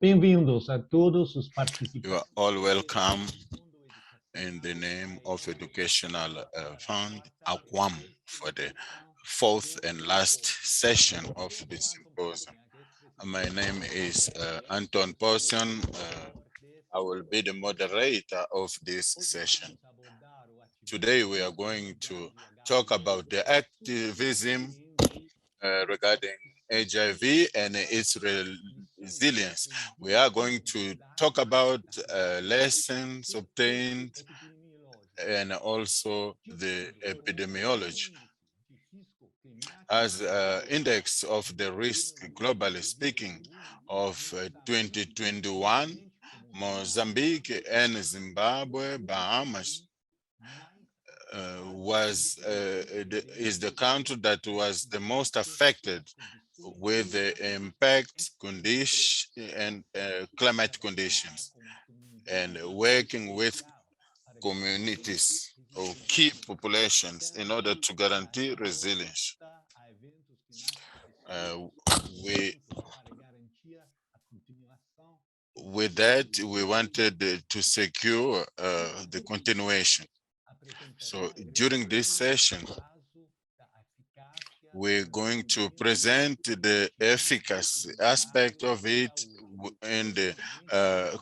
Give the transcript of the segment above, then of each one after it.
Bem-vindos a todos os You participantes. are all welcome in the name of Educational Fund, AQUAM, for the fourth and last session of the symposium. My name is Anton Portion. I will be the moderator of this session. Today we are going to talk about the activism regarding HIV and its resilience. We are going to talk about lessons obtained and also the epidemiology. As index of the risk, globally speaking, of 2021, Mozambique and Zimbabwe, Bahamas, is the country that was the most affected with the impact condition and climate conditions, and working with communities or key populations in order to guarantee resilience. Uh, we, with that, we wanted to secure the continuation. So during this session, we're going to present the efficacy aspect of it in the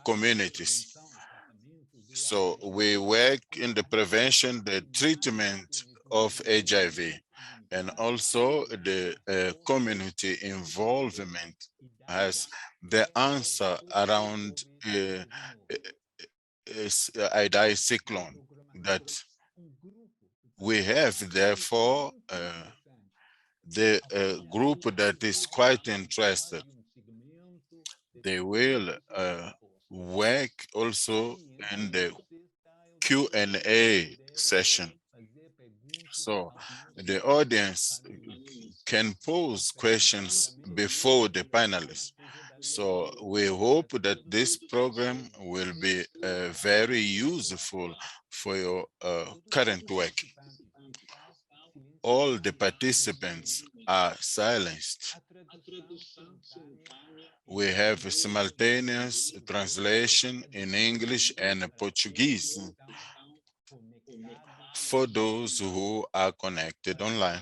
communities. So we work in the prevention, the treatment of HIV, and also the community involvement as the answer around Idai cyclone that we have. Therefore, the group that is quite interested, they will work also in the Q&A session. So the audience can pose questions before the panelists. So we hope that this program will be very useful for your current work. All the participants are silenced. We have a simultaneous translation in English and Portuguese for those who are connected online.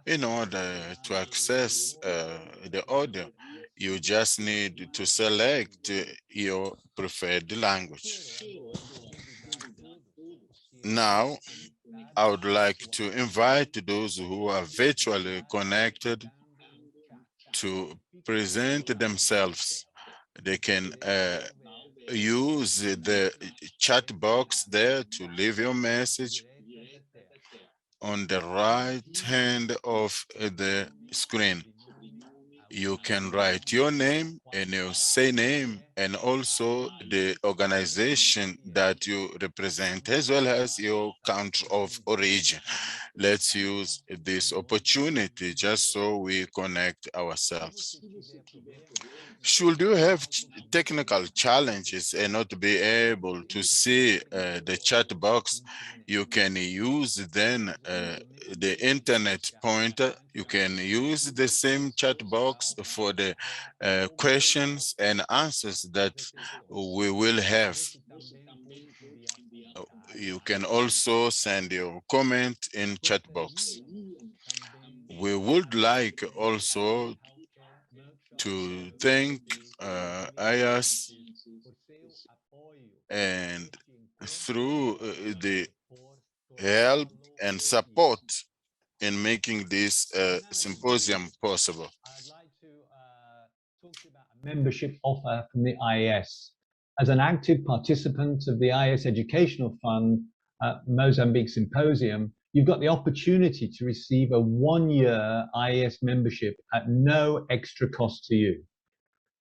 In order to access the audio, you just need to select your preferred language. Now, I would like to invite those who are virtually connected to present themselves. They can use the chat box there to leave your message on the right hand of the screen. You can write your name and your surname and also the organization that you represent, as well as your country of origin. Let's use this opportunity just so we connect ourselves. Should you have technical challenges and not be able to see the chat box, you can use then the internet pointer. You can use the same chat box for the questions and answers that we will have. You can also send your comment in chat box. We would like also to thank IAS and through the help and support in making this symposium possible. I'd like to talk to you about a membership offer from the IAS. As an active participant of the IAS Educational Fund Mozambique Symposium, you've got the opportunity to receive a one-year IAS membership at no extra cost to you.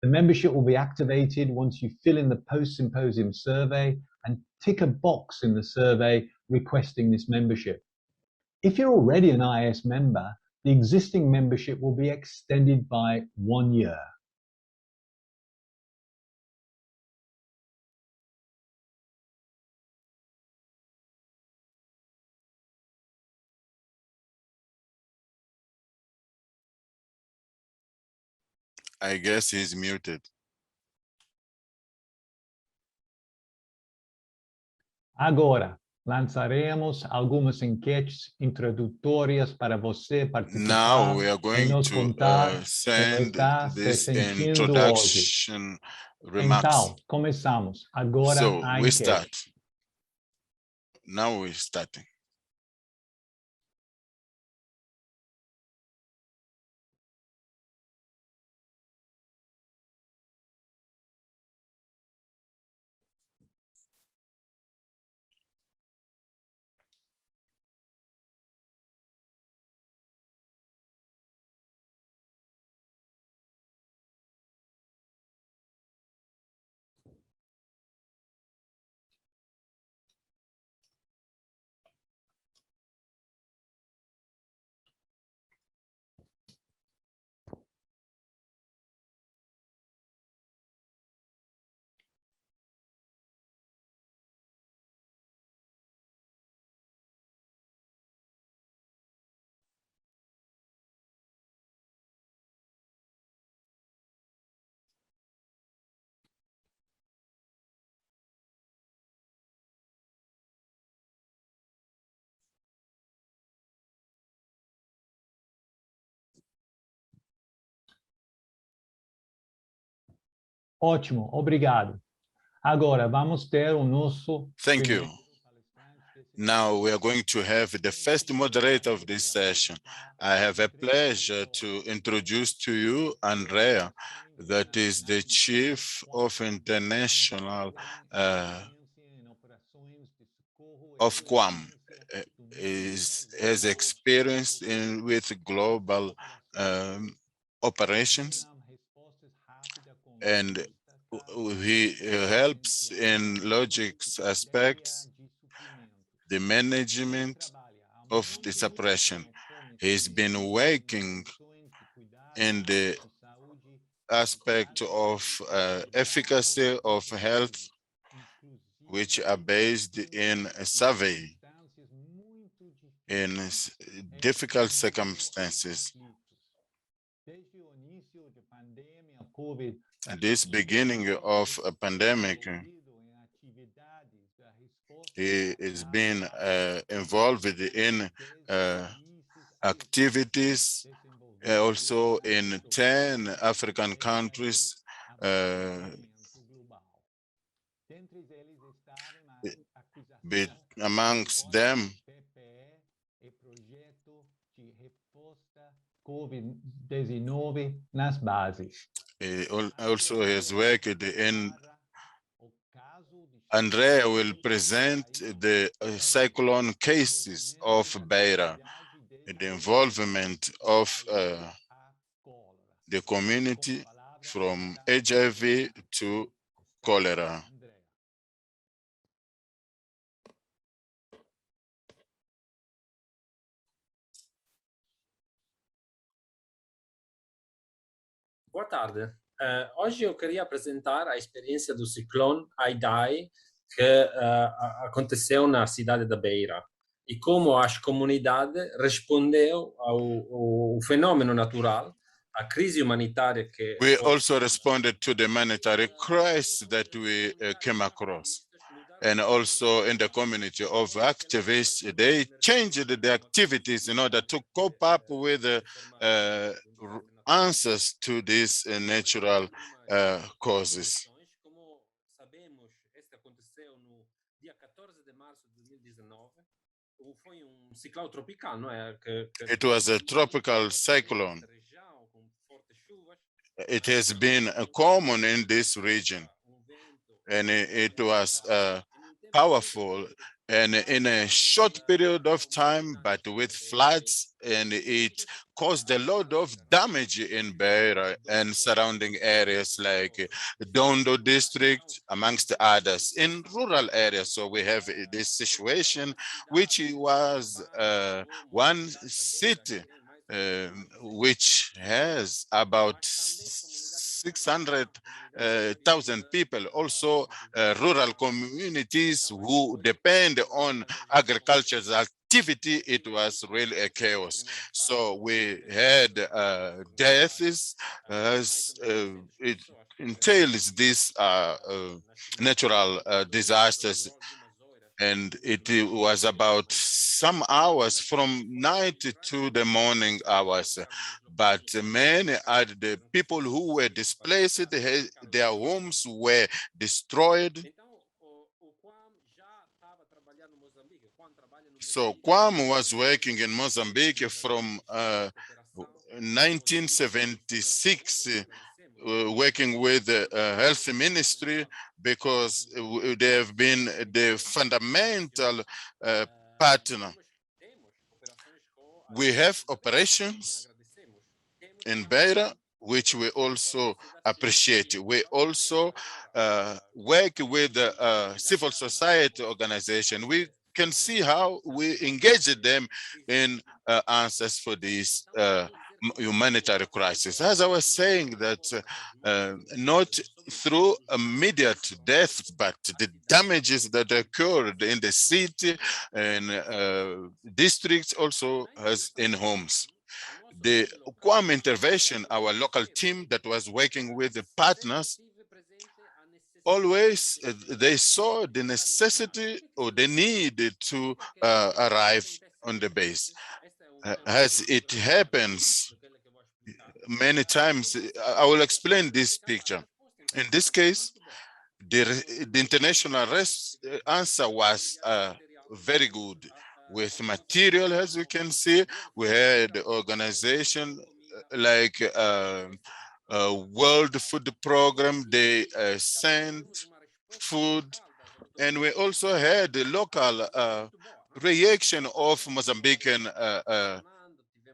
The membership will be activated once you fill in the post-symposium survey and tick a box in the survey requesting this membership. If you're already an IAS member, the existing membership will be extended by 1 year. I guess he's muted. Agora, lançaremos algumas enquetes introdutórias para você Now we participar are e going nos to contar como send está se this sentindo hoje. introduction remarks. Então, começamos. Agora So a we enquete. start. Now we're starting. Ótimo, obrigado. Agora vamos ter o nosso Thank you. primeiro Now we are going to have the first moderator of this session. I have a pleasure to introduce to you Andrea, that is the Chief of International of QAM, has experience with global operations, and he helps in logics aspects, the management of the suppression. He's been working in the aspect of efficacy of health, which are based in a survey in difficult circumstances. At this beginning of a pandemic, he is being involved in activities also in 10 African countries. Amongst them, COVID-19 nas bases. he also has worked in. Andrea will present the cyclone cases of Beira, the involvement of the community from HIV to cholera. Boa tarde. Hoje eu queria apresentar a experiência do ciclone Idai que aconteceu na cidade da Beira e como as comunidades respondeu ao fenômeno natural, à crise humanitária que We also responded to the humanitarian crisis that we came across. And also in the community of activists, they changed the activities in order to cope up with the answers to these natural causes. It was a tropical cyclone. It has been common in this region, and it was powerful and in a short period of time, but with floods, and it caused a lot of damage in Beira and surrounding areas like Dondo district, amongst others, in rural areas. So we have this situation, which was one city which has about 600,000 people, also rural communities who depend on agricultural activity, it was really a chaos. So we had deaths as it entails these natural disasters, and it was about some hours from night to the morning hours. But many are the people who were displaced, their homes were destroyed. So Kwam was working in Mozambique from 1976, working with the health ministry, because they have been the fundamental partner. We have operations in Beira, which we also appreciate. We also work with civil society organization. We can see how we engage them in answers for this humanitarian crisis. As I was saying, that not through immediate death, but the damages that occurred in the city and districts, also as in homes. The Kwam intervention, our local team that was working with the partners, always they saw the necessity or the need to arrive on the base. As it happens many times, I will explain this picture. In this case, the international answer was very good. With material, as we can see, we had organization like World Food Program. They sent food, and we also had the local reaction of Mozambican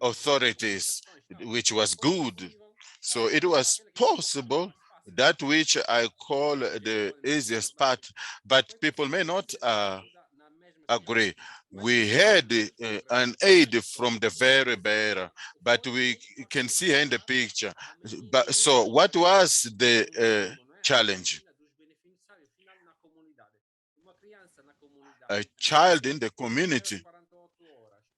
authorities, which was good. So it was possible, that which I call the easiest part, but people may not agree. We had an aid from the very better, but we can see here in the picture. But so what was the challenge? A child in the community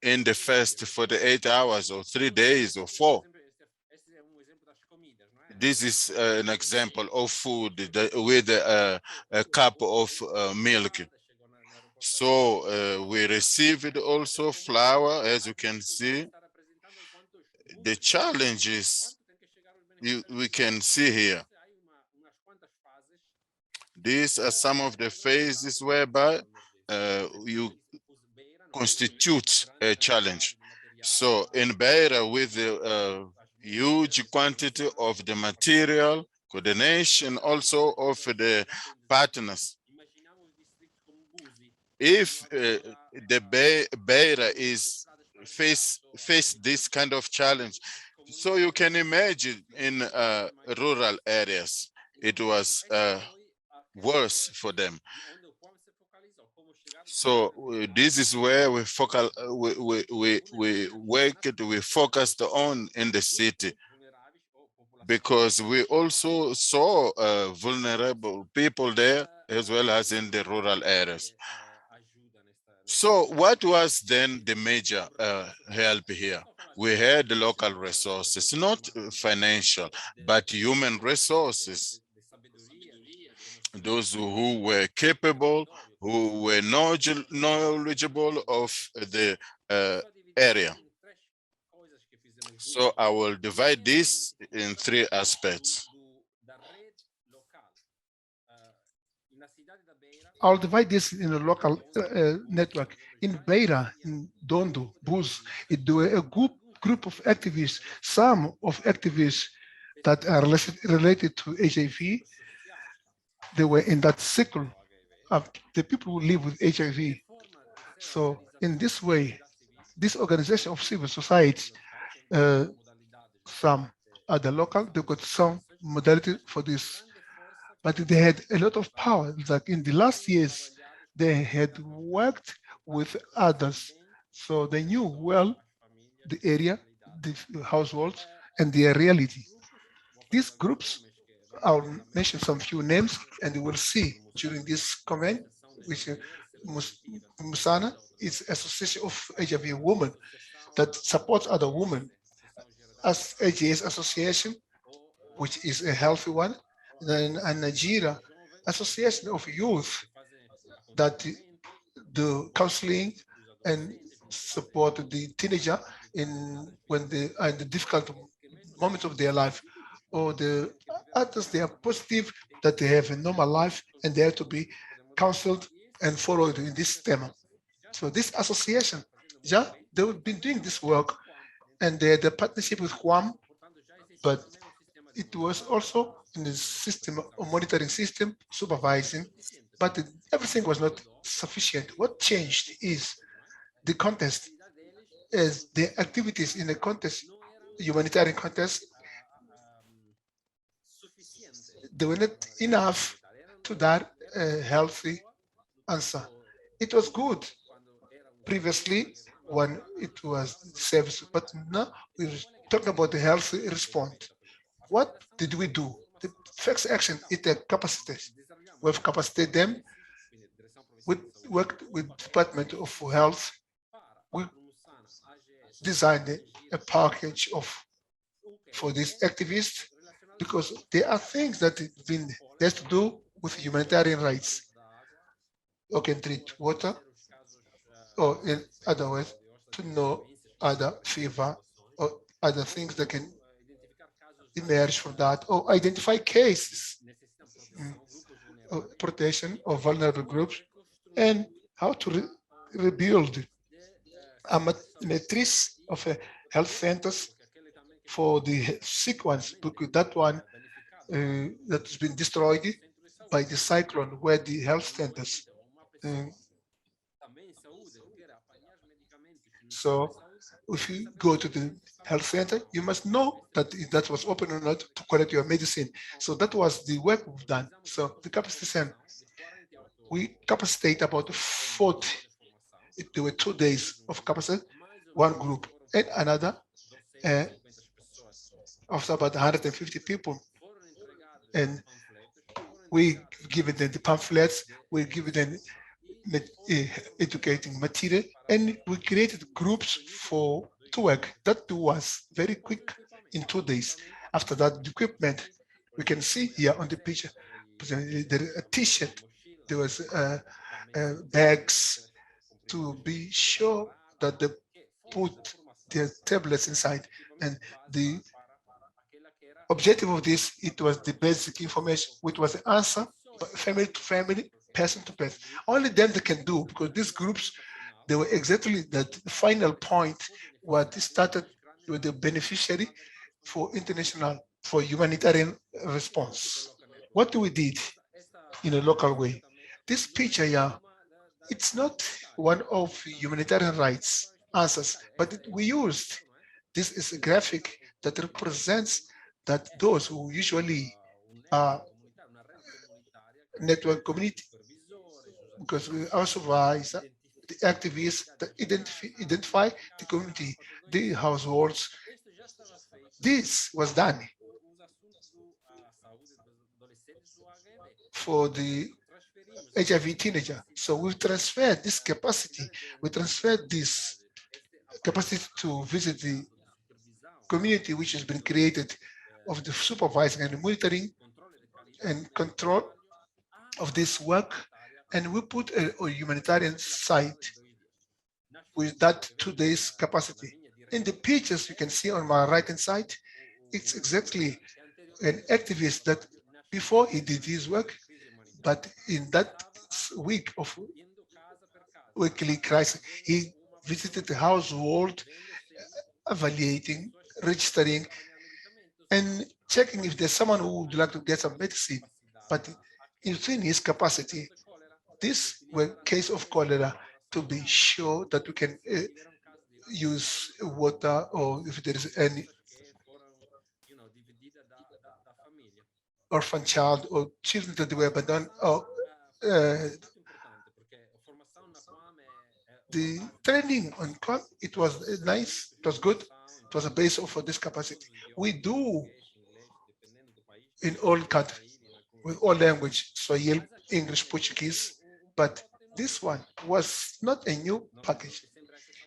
in the first 48 hours or 3 days or 4. This is an example of food with a cup of milk. So we received also flour, as you can see. The challenges we can see here. These are some of the phases whereby you constitute a challenge. So in Beira, with the huge quantity of the material, coordination also of the partners. If the Beira is face this kind of challenge, so you can imagine in rural areas, it was worse for them. So this is where we focused on in the city, because we also saw vulnerable people there as well as in the rural areas. So what was then the major help here? We had the local resources, not financial, but human resources. Those who were capable, who were knowledgeable of the area. So I will divide this in 3 aspects. I'll divide this in a local network. In Beira, in Dondo, Buz, there were a group of activists, some of activists that are related to HIV. They were in that circle of the people who live with HIV. So in this way, this organization of civil society, some at the local, they got some modality for this, but they had a lot of power. Like in the last years, they had worked with others, so they knew well the area, the households, and their reality. These groups, I'll mention some few names, and you will see during this comment, which Musana is Association of HIV Women that supports other women, as AGS Association, which is a healthy one, then a Nigeria Association of Youth that do counseling and support the teenager in when they are in the difficult moments of their life, or the others they are positive that they have a normal life and they have to be counseled and followed in this theme. So this association, yeah, they've been doing this work and they had a partnership with Guam, but it was also in the system, a monitoring system, supervising, but everything was not sufficient. What changed is the context, as the activities in the context, humanitarian context, they were not enough to that healthy answer. It was good previously when it was service, but now we're talking about the healthy response. What did we do? The first action is the capacities. We've capacitated them. We worked with Department of Health. We designed a package of for these activists because there are things that has to do with humanitarian rights. You can treat water, or in other words, to know other fever or other things that can emerge from that, or identify cases, protection of vulnerable groups, and how to rebuild a matrix of health centers for the sick ones, because that one that has been destroyed by the cyclone, where the health centers. So if you go to the health center, you must know that that was open or not to collect your medicine. So that was the work we've done. So the capacitation, we capacitate about 40. There were 2 days of capacity, one group and another of about 150 people. And we give them the pamphlets, we give them educating material, and we created groups for to work. That was very quick in 2 days. After that, the equipment we can see here on the picture. There a T-shirt, there was bags to be sure that they put their tablets inside, and the objective of this, it was the basic information, which was the answer, family to family, person to person. Only them they can do, because these groups, they were exactly that final point where they started with the beneficiary for international, for humanitarian response. What do we did in a local way? This picture here, it's not one of humanitarian rights answers, but we used, this is a graphic that represents that those who usually are network community, because we also advise the activists that identify the community, the households. This was done for the HIV teenager. So we transferred this capacity, we transferred this capacity to visit the community which has been created of the supervising and monitoring and control of this work, and we put a humanitarian site with that 2 days capacity. In the pictures you can see on my right hand side, it's exactly an activist that before he did his work, but in that week of weekly crisis, he visited the household, evaluating, registering, and checking if there's someone who would like to get some medicine. But within his capacity, this were case of cholera, to be sure that we can use water, or if there is any orphan child or children that were abandoned, or the training on COM, it was nice, it was good, it was a base for this capacity. We do in all countries, with all language, Swahili, English, Portuguese, but this one was not a new package.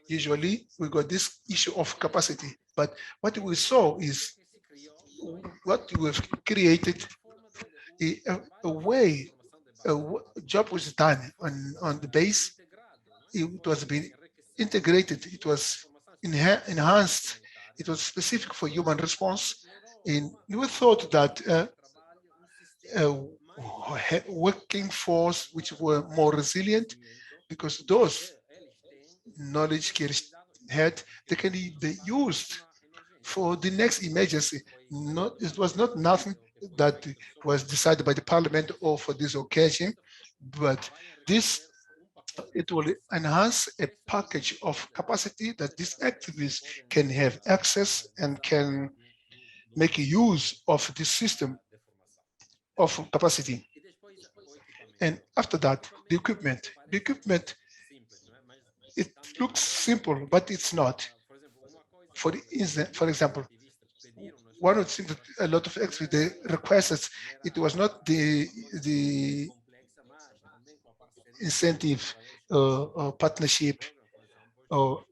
Usually we got this issue of capacity, but what we saw is what we've created a way, job was done on the base. It was being integrated, it was enhanced, it was specific for human response. And we thought that working force which were more resilient, because those knowledge carriers had, they can be used for the next emergency. Not, it was not nothing that was decided by the parliament or for this occasion, but this it will enhance a package of capacity that these activists can have access and can make use of this system of capacity. And after that, the equipment, it looks simple, but it's not. For example, one of the things that a lot of experts they requested, it was not the incentive or partnership or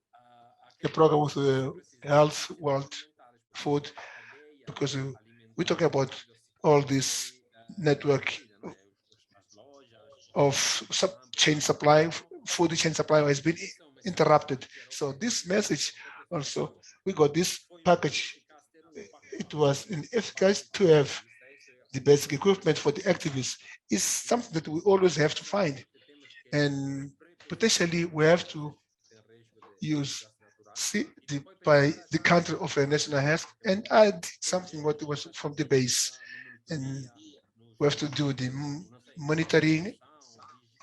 a program with health, world, food, because we're talking about all this network of chain supply, food chain supply has been interrupted. So this message also, we got this package. It was inefficacious to have the basic equipment for the activists. Is something that we always have to find. And potentially we have to use by the country of a national health and add something what was from the base. And we have to do the monitoring,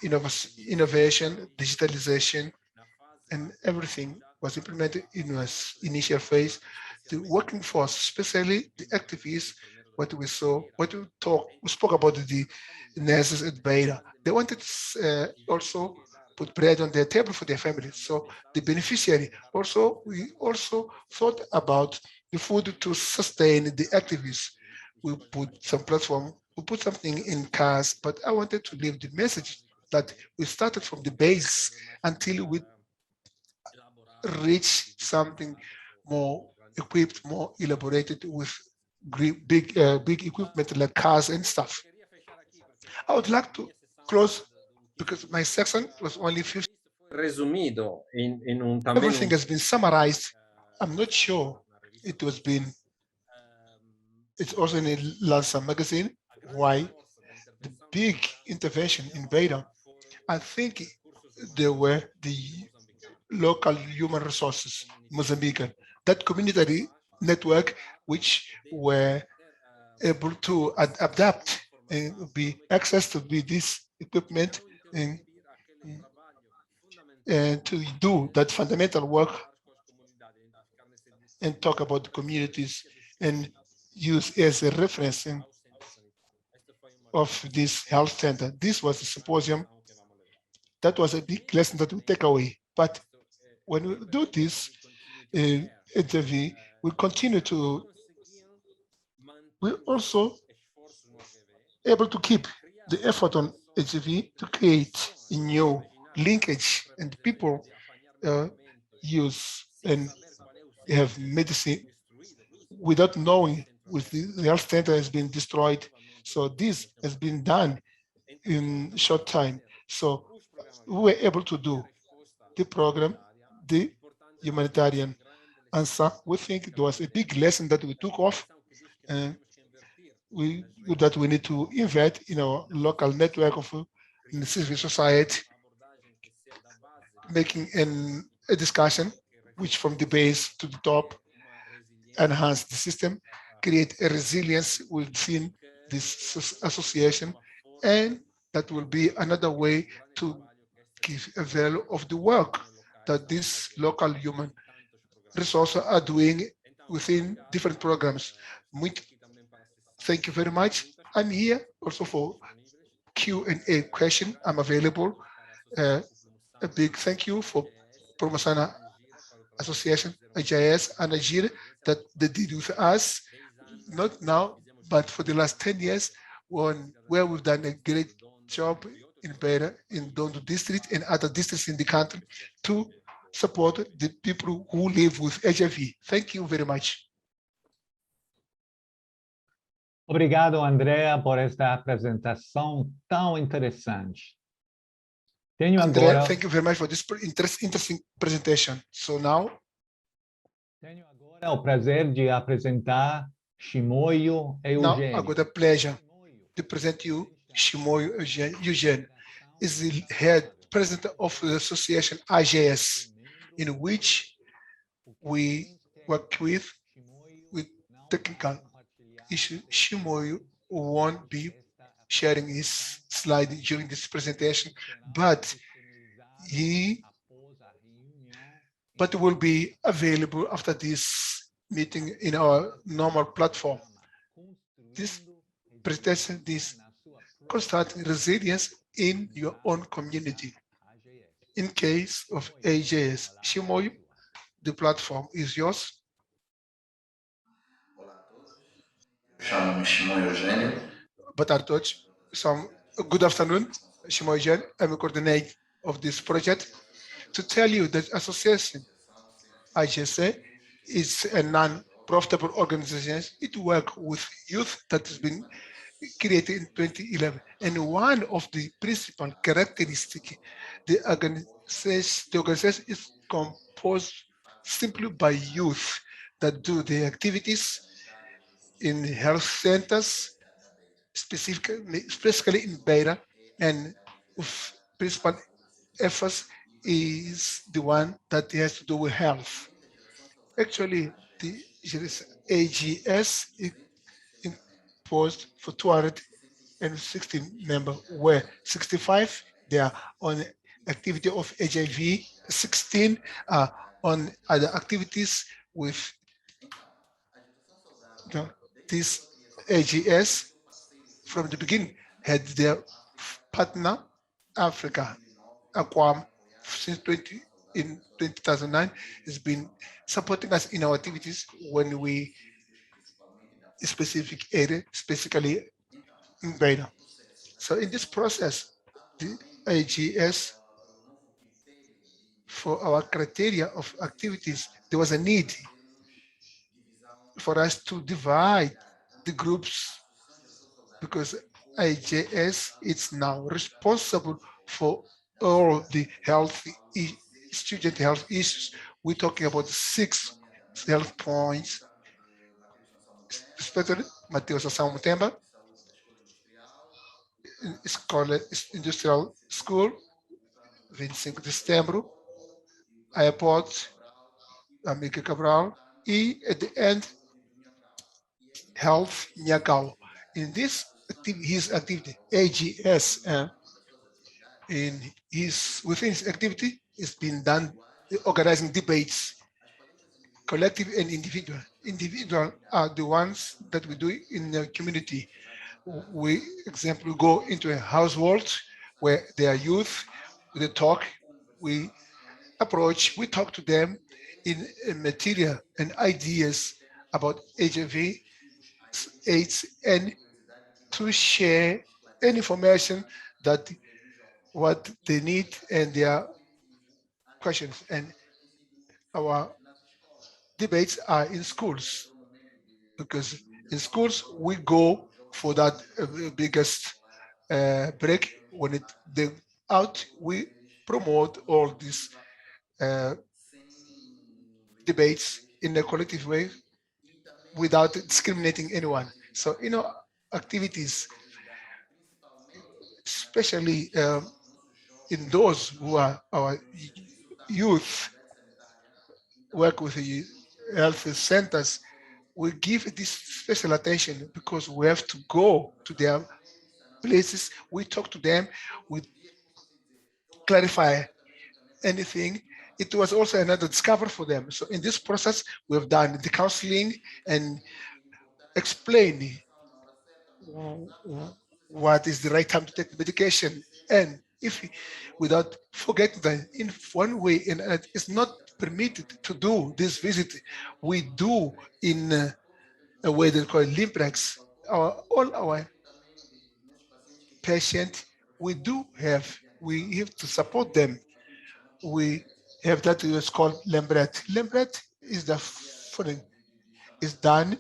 innovation, digitalization, and everything was implemented in its initial phase. The working force, especially the activists, what we saw, we spoke about the nurses at Beira. They wanted also put bread on their table for their families. So the beneficiary also, we also thought about the food to sustain the activists. We put some platform, we put something in cars, but I wanted to leave the message that we started from the base until we reach something more equipped, more elaborated with big equipment like cars and stuff. I would like to close because my section was only 50. Resumido in un Everything has been summarized. I'm not sure it was been. It's also in a Lanza magazine. Why the big intervention in Beira? I think there were the local human resources, Mozambican, that community network which were able to adapt and be access to be this equipment and to do that fundamental work and talk about the communities and use as a reference of this health center. This was a symposium. That was a big lesson that we take away. But when we do this interview, we continue to, we also able to keep the effort on HIV to create a new linkage and people use and have medicine without knowing with the health center has been destroyed. So this has been done in short time. So we were able to do the program, the humanitarian answer. We think there was a big lesson that we took off and that we need to invest in our local network of in the civil society, making a discussion which from the base to the top enhance the system, create a resilience within this association, and that will be another way to give a value of the work that these local human resources are doing within different programs. Thank you very much. I'm here also for Q&A question. I'm available. A big thank you for Promasana Association, HIS, and Nigeria that they did with us, not now, but for the last 10 years, where we've done a great job in Beira, in Dondo district and other districts in the country to support the people who live with HIV. Thank you very much. Obrigado, Andrea, por esta apresentação tão interessante. Tenho Andrea, agora, thank you very much for this interesting presentation. So now, tenho agora o prazer de apresentar Chimoio now I Eugênio. got the pleasure to present you Chimoio Eugênio, is the head president of the association IGS, in which we work with technical issue. Chimoio won't be sharing his slide during this presentation, but will be available after this meeting in our normal platform. This presentation is constructing resilience in your own community. In case of AJS, Chimoio, the platform is yours. Chamo-me Simão Eugênio. Boa tarde a todos. Good afternoon, Chimoio Eugênio. I'm a coordinator of this project to tell you that association IGSA is a non-profitable organization. It works with youth that has been created in 2011. And one of the principal characteristics, the organization is composed simply by youth that do the activities in health centers, specifically in Beira, and with principal efforts is the one that has to do with health. Actually, the AGS is imposed for 216 members, where 65 they are on activity of HIV, 16 are on other activities with this AGS. From the beginning had their partner Africa, Aquam, since 2009 has been supporting us in our activities when we specific area, specifically in Beira. So in this process, the AGS, for our criteria of activities, there was a need for us to divide the groups because IGS is now responsible for all the student health issues. We're talking about 6 health points, especially Mateus Ação Mutemba, Industrial School, 25 de setembro, Airport, Amiga Cabral, and at the end, Health Nhagao. In this his activity, AGS, within his activity, it's been done organizing debates, collective and individual. Individual are the ones that we do in the community. We, example, go into a household where there are youth, we talk, we approach, we talk to them in material and ideas about HIV, AIDS, and to share any information that what they need and their questions. And our debates are in schools, because in schools we go for that biggest break. When they out, we promote all these debates in a collective way without discriminating anyone. So, activities, especially in those who are our youth, work with the health centers, we give this special attention because we have to go to their places, we talk to them, we clarify anything. It was also another discovery for them. So in this process, we have done the counseling and explaining what is the right time to take the medication. And if without forgetting that in one way, and it's not permitted to do this visit, we do in a way they call Limprex. All our patients we have to support them. We have that is called Lembret. Lembret is the following, is done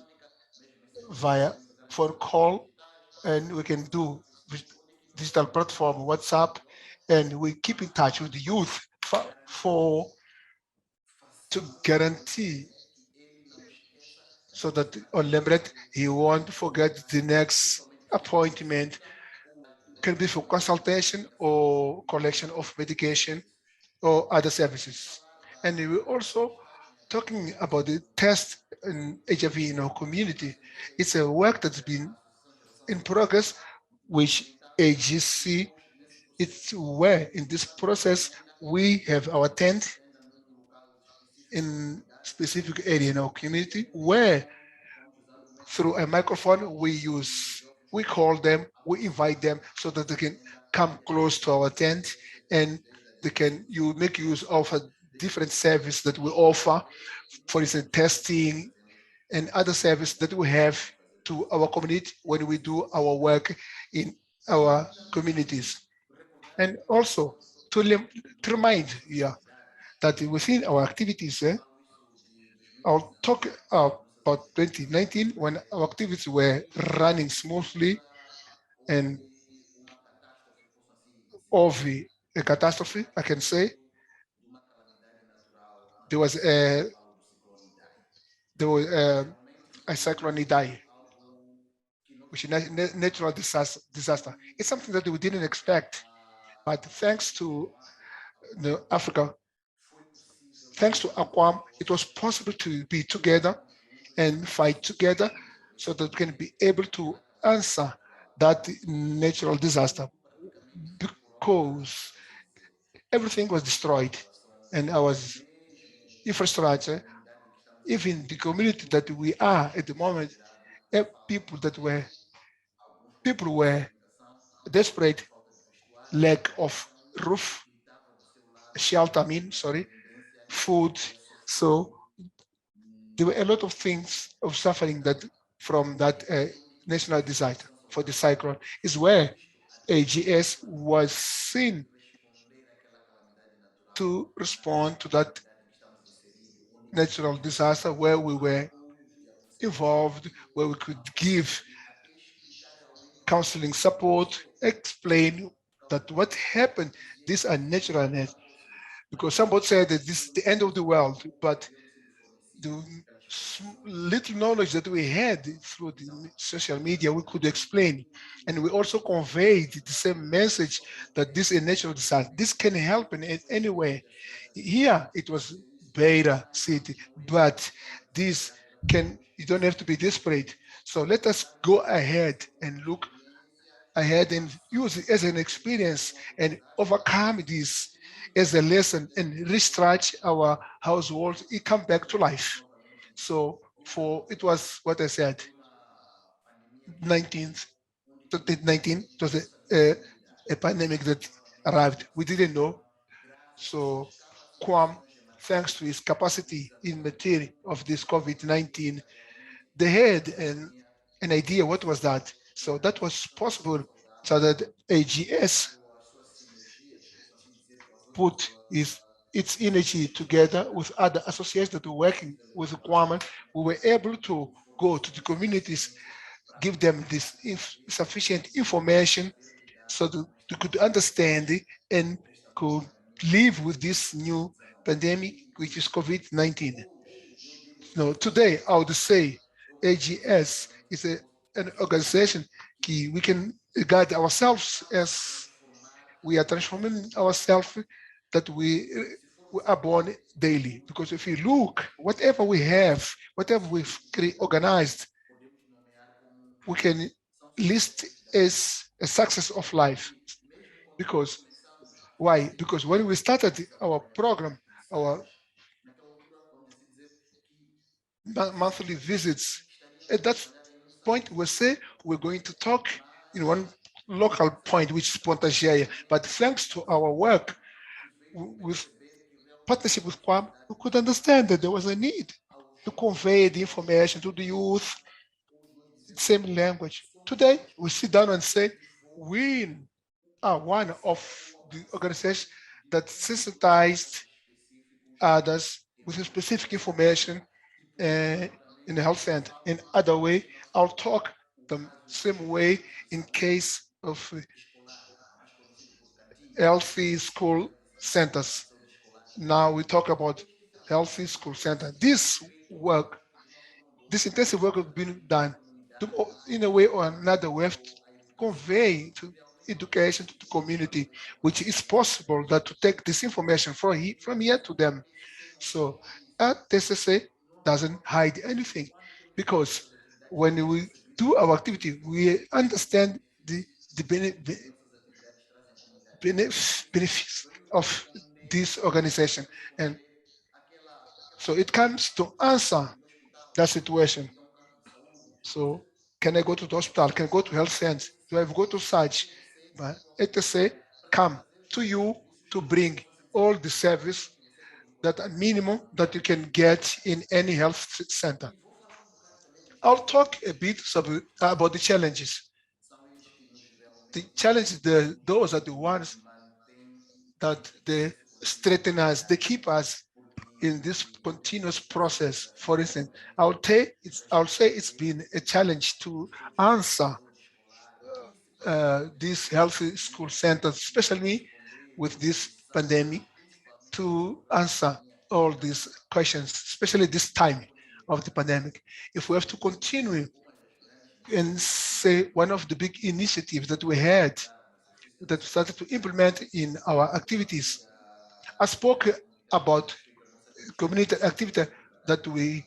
via phone call, and we can do with digital platform, WhatsApp, and we keep in touch with the youth for to guarantee so that on Lembret he won't forget the next appointment, can be for consultation or collection of medication or other services. And we're also talking about the test in HIV in our community. It's a work that's been in progress, which AGC, it's where in this process we have our tent in specific area in our community where through a microphone we call them, we invite them so that they can come close to our tent, and they can you make use of a different service that we offer, for instance testing and other service that we have to our community when we do our work in our communities. And also to, to remind, yeah, that within our activities, I'll talk about 2019 when our activities were running smoothly and of a catastrophe, I can say. There was a cyclone Idai, which is a natural disaster. It's something that we didn't expect, but thanks to the Africa, thanks to Aquam, it was possible to be together and fight together so that we can be able to answer that natural disaster, because everything was destroyed and our infrastructure, even the community that we are at the moment, people that were people were desperate, lack of roof, shelter, I mean, sorry, food. So there were a lot of things of suffering that from that national disaster for the cyclone is where AGS was seen to respond to that natural disaster where we were involved, where we could give counseling support, explain that what happened, these are natural events. Because somebody said that this is the end of the world, but the little knowledge that we had through the social media, we could explain. And we also conveyed the same message that this is a natural disaster. This can happen in any way. Here, it was Beira City, but this can, you don't have to be desperate. So let us go ahead and look ahead and use it as an experience and overcome this as a lesson and restretch our household. It come back to life. So for it was what I said, 19th, 2019, it was a pandemic that arrived. We didn't know. So Quam, thanks to his capacity in material of this COVID-19, they had an idea what was that. So that was possible so that AGS put its energy together with other associations that were working with Kwame. We were able to go to the communities, give them this sufficient information so that they could understand it and could live with this new pandemic, which is COVID-19. No, today I would say AGS is an organization we can regard ourselves as we are transforming ourselves, that we are born daily. Because if you look, whatever we have, whatever we've organized, we can list as a success of life. Because why? Because when we started our program, our monthly visits, at that point we say we're going to talk in one local point, which is Pontageia. But thanks to our work with partnership with Quam, we could understand that there was a need to convey the information to the youth, same language. Today, we sit down and say, we are one of the organizations that sensitized others with specific information uh, in the health center. In other way, I'll talk the same way in case of healthy school centers. Now we talk about healthy school center. This work, this intensive work has been done in a way or another. We have to convey to education to the community, which is possible that to take this information from here to them. So TCC doesn't hide anything because when we do our activity, we understand the benefits of this organization. And so it comes to answer that situation. So can I go to the hospital? Can I go to health center? Do I go to such? But ETC come to you to bring all the service that are minimum that you can get in any health center. I'll talk a bit about the challenges. The challenges, those are the ones that they strengthen us, they keep us in this continuous process. For instance, I'll say it's been a challenge to answer these healthy school centers, especially with this pandemic, to answer all these questions, especially this time of the pandemic. If we have to continue and say one of the big initiatives that we had that we started to implement in our activities, I spoke about community activity that we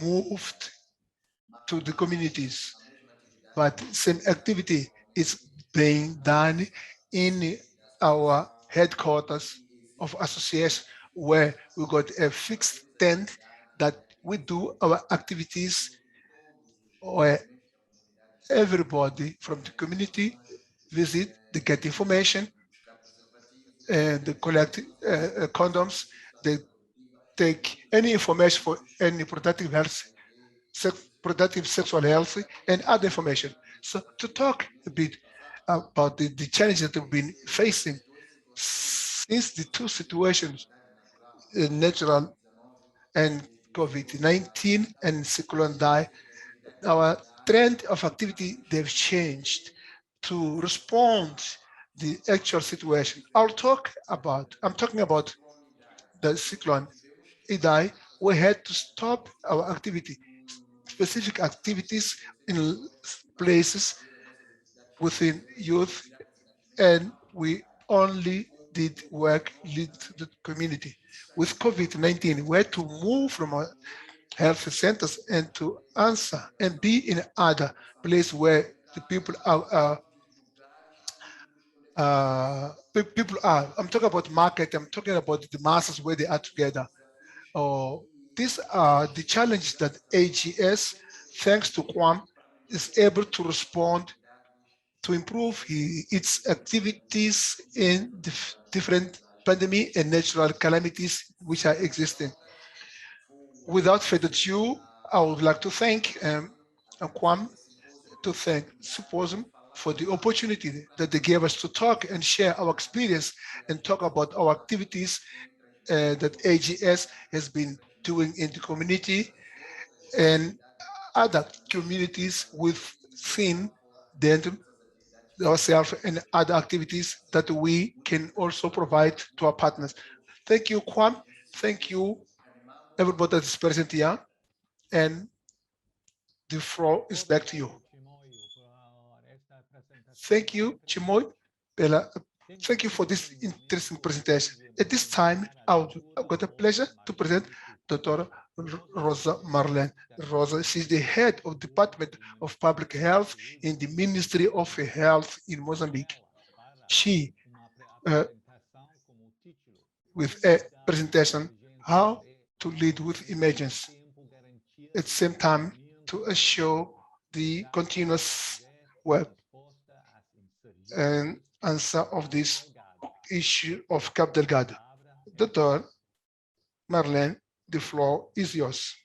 moved to the communities, but same activity is being done in our headquarters of association where we got a fixed tent that we do our activities where everybody from the community visit, they get information, and they collect condoms, they take any information for any productive health, productive sexual health, and other information. So to talk a bit about the challenges that we've been facing since the two situations, natural and COVID-19 and Cyclone Die, our trend of activity, they've changed to respond the actual situation. I'm talking about the cyclone Idai. We had to stop our activity, specific activities in places within youth, and we only did work lead to the community. With COVID-19, we had to move from our health centers and to answer and be in other places where the people people are. I'm talking about market. I'm talking about the masses where they are together. Oh, these are the challenges that AGS, thanks to Quam, is able to respond to improve its activities in different pandemic and natural calamities which are existing. Without further ado, I would like to thank Quam, to thank Symposium for the opportunity that they gave us to talk and share our experience and talk about our activities that AGS has been doing in the community and other communities within the ourselves and other activities that we can also provide to our partners. Thank you, Kwam. Thank you, everybody that is present here. And the floor is back to you. Thank you, Chimoy. Bella. Thank you for this interesting presentation. At this time, I've got the pleasure to present Dr. Rosa Marlene. Rosa, she's the head of Department of Public Health in the Ministry of Health in Mozambique. She, with a presentation, how to lead with emergency. At the same time, to assure the continuous work and answer of this issue of Cap Delgado. Dr. Marlene, the floor is yours.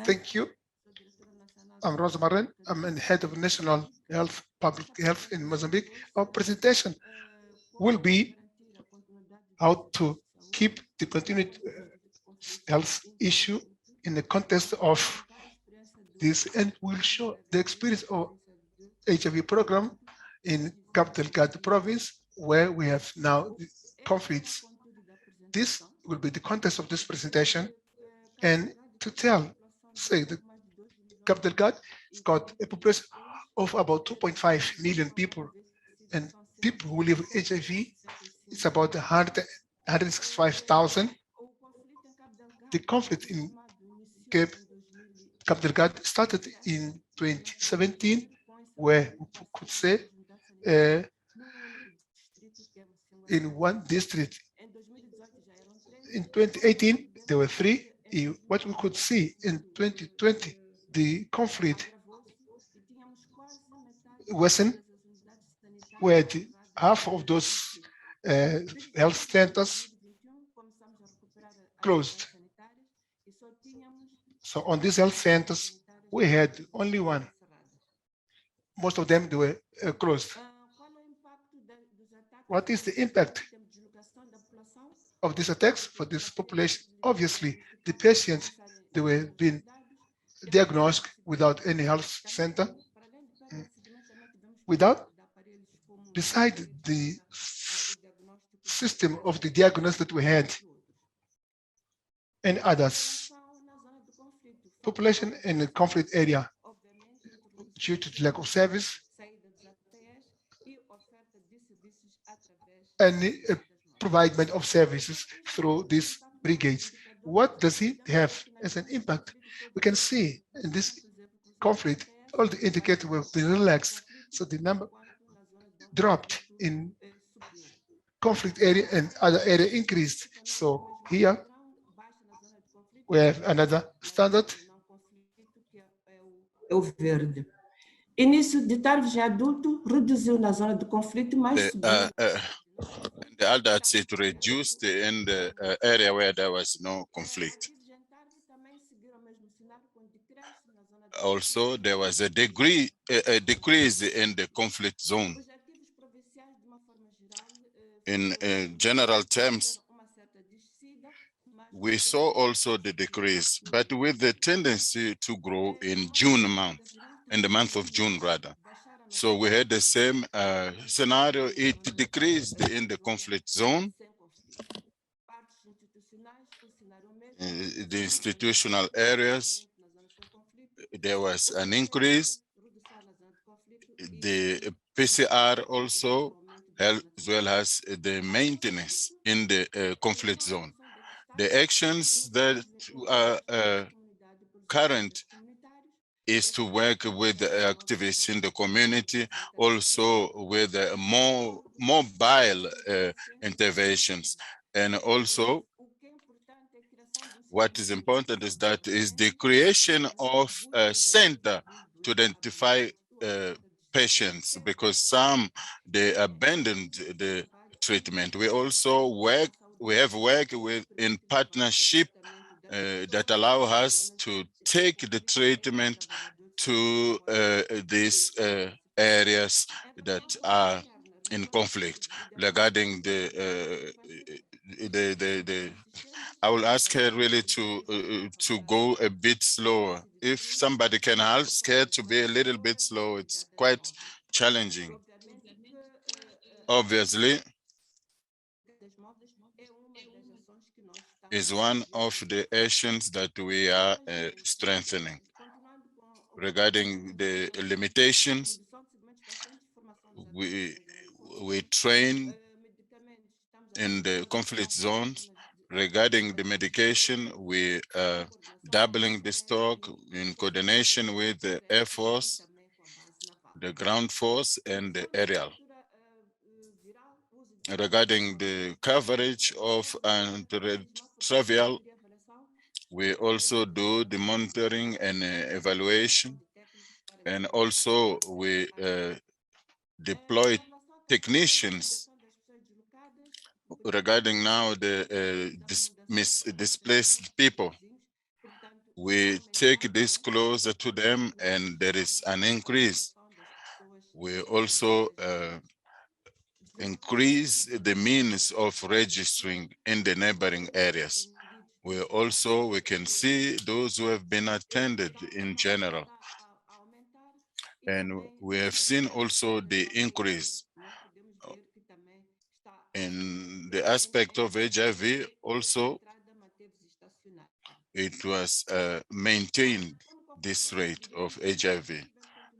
Thank you. I'm Rosa Marin. I'm the head of National Health, Public Health in Mozambique. Our presentation will be how to keep the continued health issue in the context of this, and will show the experience of HIV program in Cabo Delgado province, where we have now conflicts. This will be the context of this presentation, and to say that Cabo Delgado has got a population of about 2.5 million people, and people who live with HIV, it's about 165,000. The conflict in Cabo Delgado started in 2017, where we could say in one district. In 2018, there were 3. What we could see in 2020, the conflict worsened, where half of those health centers closed. So on these health centers, we had only one. Most of them, they were closed. What is the impact of these attacks for this population? Obviously, the patients, they were being diagnosed without any health center. Beside the system of the diagnosis that we had, and others, population in the conflict area, due to the lack of service and providement of services through these brigades. What does it have as an impact? We can see in this conflict, all the indicators were relaxed, so the number dropped in conflict area and other area increased. So here we have another standard. É o verde. Início de tarde em adulto reduziu na zona de conflito, mas subiu. The adults, it reduced in the area where there was no conflict. Also, there was a decrease in the conflict zone. In general terms, we saw also the decrease, but with the tendency to grow in June month, in the month of June rather. So we had the same scenario. It decreased in the conflict zone. The institutional areas, there was an increase. The PCR also, as well as the maintenance in the conflict zone. The actions that are current is to work with the activists in the community, also with more mobile interventions. And also, what is important is that is the creation of a center to identify patients, because some, they abandoned the treatment. We also have worked with in partnership that allow us to take the treatment to these areas that are in conflict. Regarding I will ask her really to go a bit slower. If somebody can ask her to be a little bit slow, it's quite challenging. Obviously, is one of the actions that we are strengthening. Regarding the limitations, we train in the conflict zones. Regarding the medication, we are doubling the stock in coordination with the Air Force, the ground force, and the aerial. Regarding the coverage of antiretroviral, we also do the monitoring and evaluation, and also we deploy technicians regarding now the displaced people, we take this closer to them and there is an increase. We also increase the means of registering in the neighboring areas. We can see those who have been attended in general. And we have seen also the increase in the aspect of HIV. Also, it was maintained, this rate of HIV.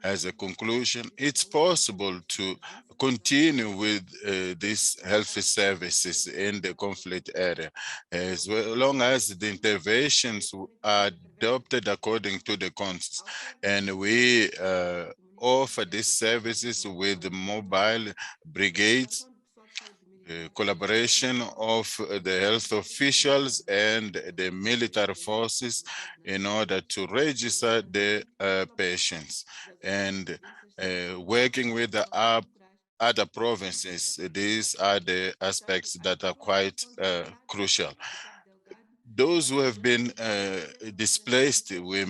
As a conclusion, it's possible to continue with these health services in the conflict area, as long as the interventions are adopted according to the concepts. And we offer these services with mobile brigades, collaboration of the health officials and the military forces in order to register the patients, and working with the other provinces. These are the aspects that are quite crucial. Those who have been displaced, we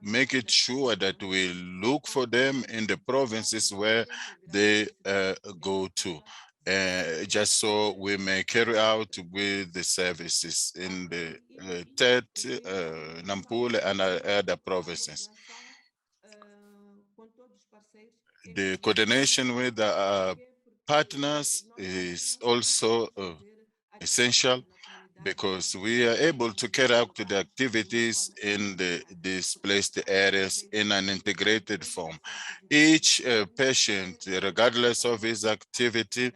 make it sure that we look for them in the provinces where they go to, just so we may carry out with the services in the Tet, Nampula, and other provinces. The coordination with the partners is also essential, because we are able to carry out the activities in the displaced areas in an integrated form. Each patient, regardless of his activity,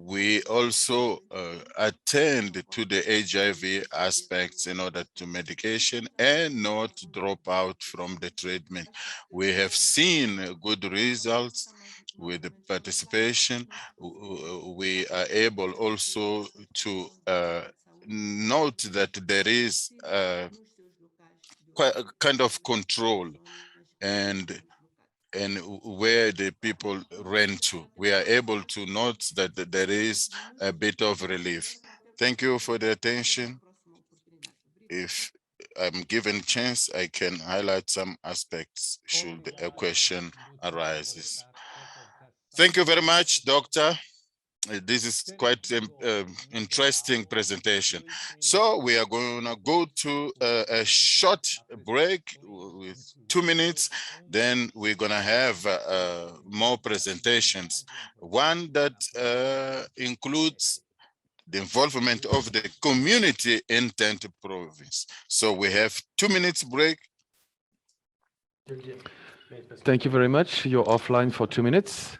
we also attend to the HIV aspects in order to medication and not drop out from the treatment. We have seen good results with the participation. We are able also to note that there is quite a kind of control and where the people ran to. We are able to note that there is a bit of relief. Thank you for the attention. If I'm given a chance, I can highlight some aspects should a question arises. Thank you very much, Doctor. This is quite an interesting presentation. So we are going to go to a short break with 2 minutes. Then we're going to have more presentations. One that includes the involvement of the community in Tent province. So we have 2 minutes break. Thank you very much. You're offline for 2 minutes.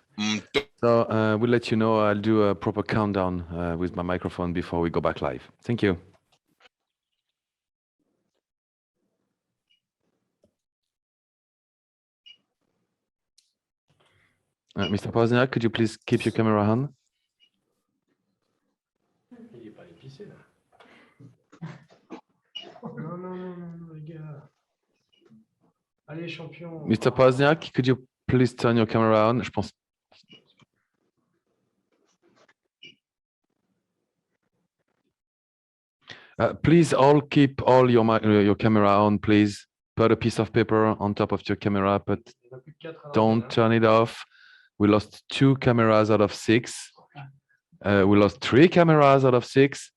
So we'll let you know. I'll do a proper countdown with my microphone before we go back live. Thank you. Mr. Pozniak, could you please keep your camera on? Mr. Pozniak, could you please turn your camera on? Je pense. Please all keep all your camera on, please. Put a piece of paper on top of your camera, but don't turn it off. We lost 2 cameras out of 6. We lost 3 cameras out of 6.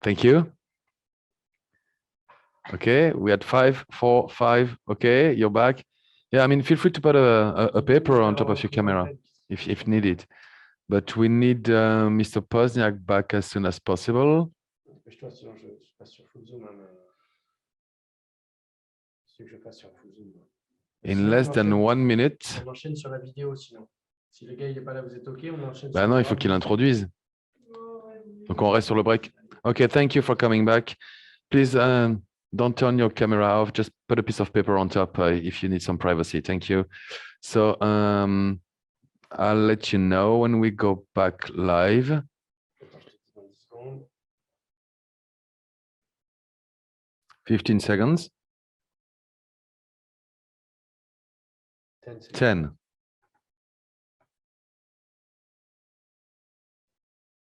Thank you. Okay, we had 5, 4, 5. Okay, you're back. Yeah, I mean, feel free to put a paper on top of your camera if needed. But we need Mr. Pozniak back as soon as possible. In less than 1 minute. Bah non, il faut qu'il introduise. Donc on reste sur le break. Okay, thank you for coming back. Please don't turn your camera off. Just put a piece of paper on top if you need some privacy. Thank you. So I'll let you know when we go back live. 15 seconds. 10.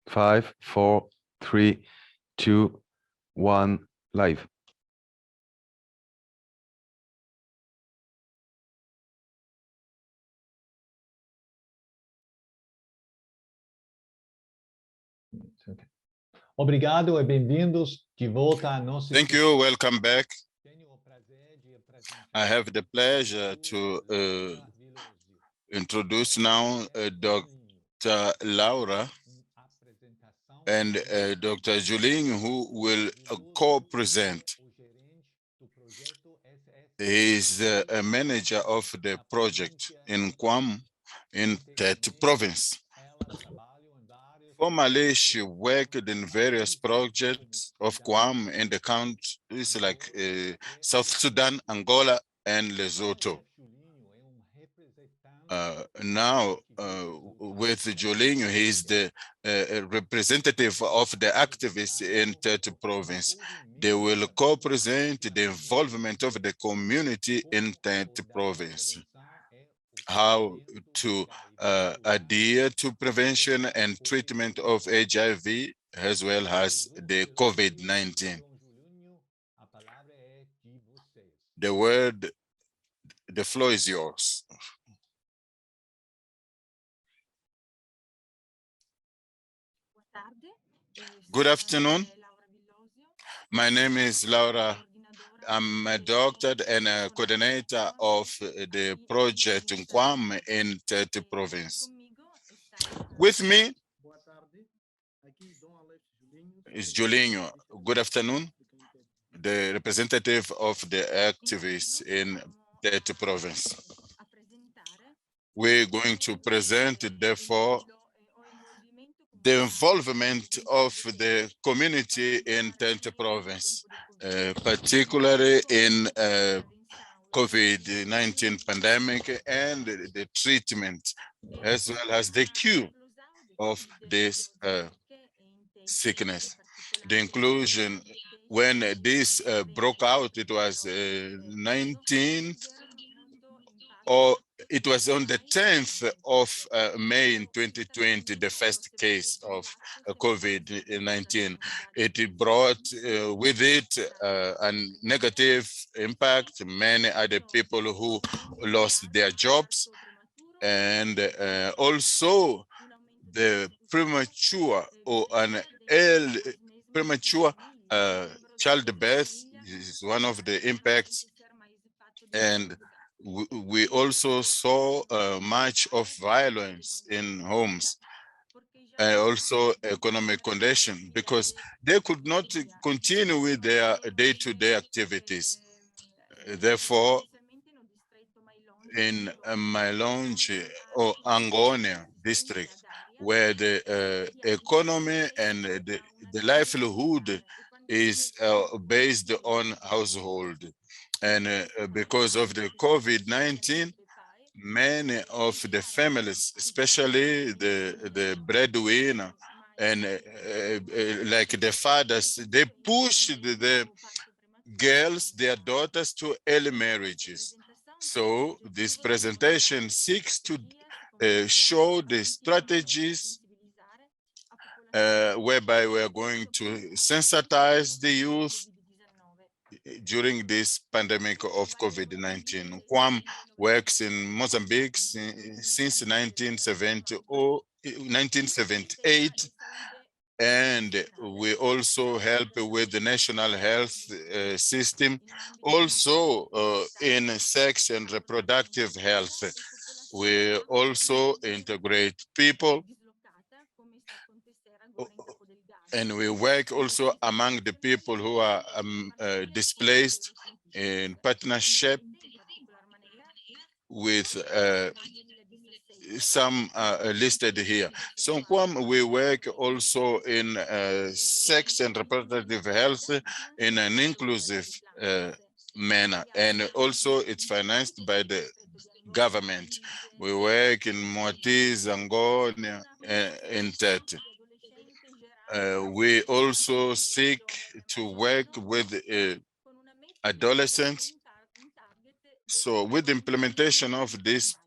5, 4, 3, 2, 1, live. Obrigado e bem-vindos de volta à nossa. Thank you. Welcome back. I have the pleasure to introduce now Dr. Laura and Dr. Juling, who will co-present. He is a manager of the project in Guam, in Tete province. Formerly, she worked in various projects of Guam in the countries like South Sudan, Angola, and Lesotho. Now, with Jolinho, he is the representative of the activists in Tete province. They will co-present the involvement of the community in Tete province, how to adhere to prevention and treatment of HIV, as well as the COVID-19. The floor is yours. Good afternoon. My name is Laura. I'm a doctor and a coordinator of the project in Guam in Tete province. With me is Jolinho. Good afternoon, the representative of the activists in Tete province. We're going to present, therefore, the involvement of the community in Tete province, particularly in COVID-19 pandemic and the treatment, as well as the cure of this sickness. The inclusion, when this broke out, it was 19th, or it was on the 10th of May in 2020, the first case of COVID-19. It brought with it a negative impact, many other people who lost their jobs, and also the premature or an early premature childbirth is one of the impacts, and we also saw much of violence in homes, and also economic condition, because they could not continue with their day-to-day activities. Therefore, in Mailonge or Angonia district, where the economy and the livelihood is based on household. And because of the COVID-19, many of the families, especially the breadwinner and like the fathers, they pushed the girls, their daughters, to early marriages. So this presentation seeks to show the strategies whereby we are going to sensitize the youth during this pandemic of COVID-19. Guam works in Mozambique since 1978, and we also help with the national health system, also in sex and reproductive health. We also integrate people, and we work also among the people who are displaced in partnership with some listed here. So we work also in sex and reproductive health in an inclusive manner, and also it's financed by the government. We work in Moatiz, Angola, in Tete. We also seek to work with adolescents. So with the implementation of this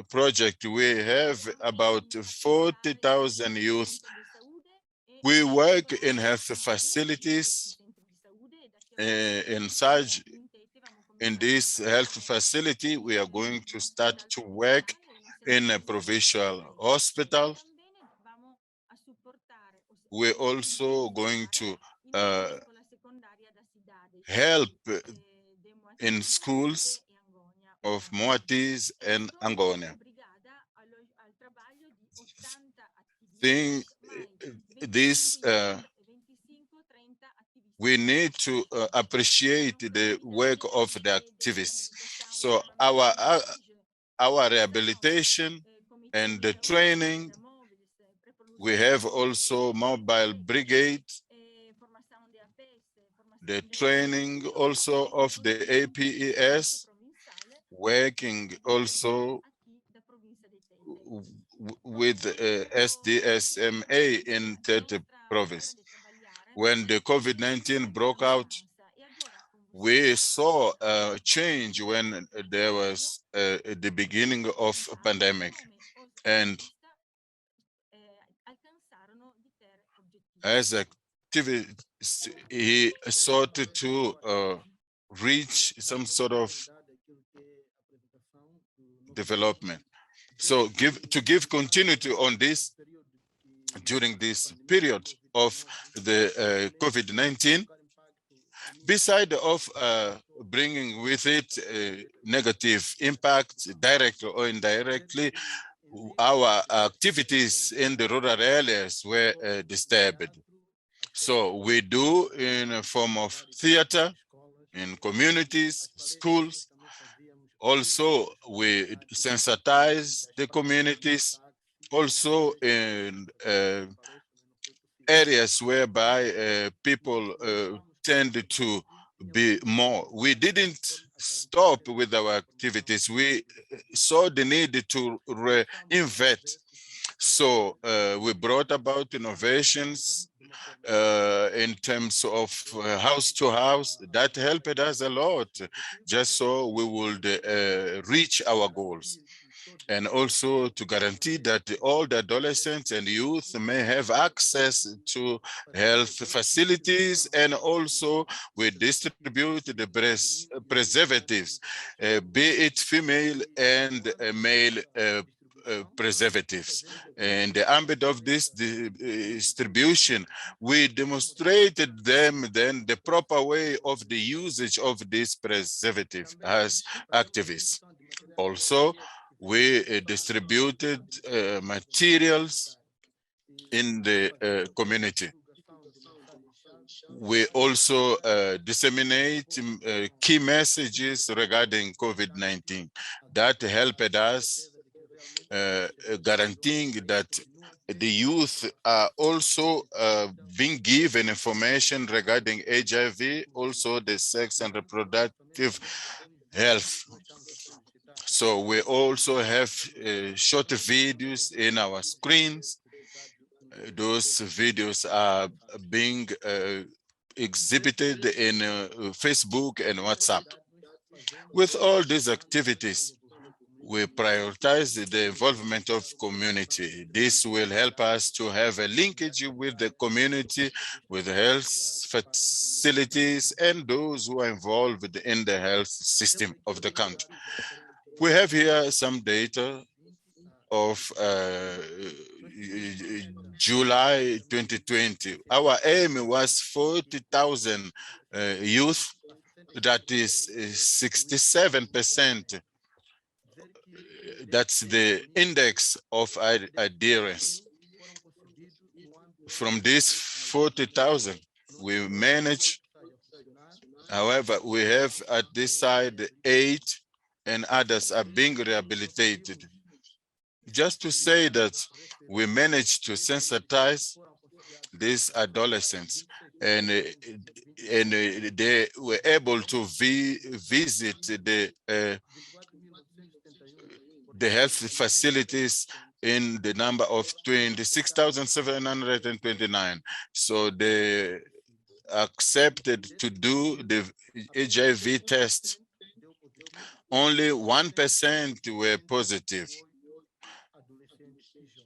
project, we have about 40,000 youth We work in health facilities in this health facility. We are going to start to work in a provincial hospital. We're also going to help in schools of Moatis and Angonia. We need to appreciate the work of the activists. So our rehabilitation and the training, we have also mobile brigade, the training also of the APES, working also with SDSMA in third province. When the COVID-19 broke out, we saw a change when there was the beginning of a pandemic. And as activists, he sought to reach some sort of development. So to give continuity on this, during this period of the COVID-19, beside of bringing with it negative impact, directly or indirectly, our activities in the rural areas were disturbed. So we do in a form of theater, in communities, schools. Also, we sensitize the communities, also in areas whereby people tend to be more. We didn't stop with our activities. We saw the need to reinvent. So we brought about innovations in terms of house to house. That helped us a lot, just so we would reach our goals. And also to guarantee that all the adolescents and youth may have access to health facilities, and also we distribute the preservatives, be it female and male preservatives. In the ambit of this distribution, we demonstrated them then the proper way of the usage of this preservative as activists. Also, we distributed materials in the community. We also disseminate key messages regarding COVID-19 that helped us guaranteeing that the youth are also being given information regarding HIV, also the sex and reproductive health. So we also have short videos in our screens. Those videos are being exhibited in Facebook and WhatsApp. With all these activities, we prioritize the involvement of community. This will help us to have a linkage with the community, with health facilities, and those who are involved in the health system of the country. We have here some data of July 2020. Our aim was 40,000 youth, that is 67%. That's the index of adherence. From this 40,000, we manage, however, we have at this side 8, and others are being rehabilitated. Just to say that we managed to sensitize these adolescents, and they were able to visit the health facilities in the number of 26,729. So they accepted to do the HIV test. Only 1% were positive.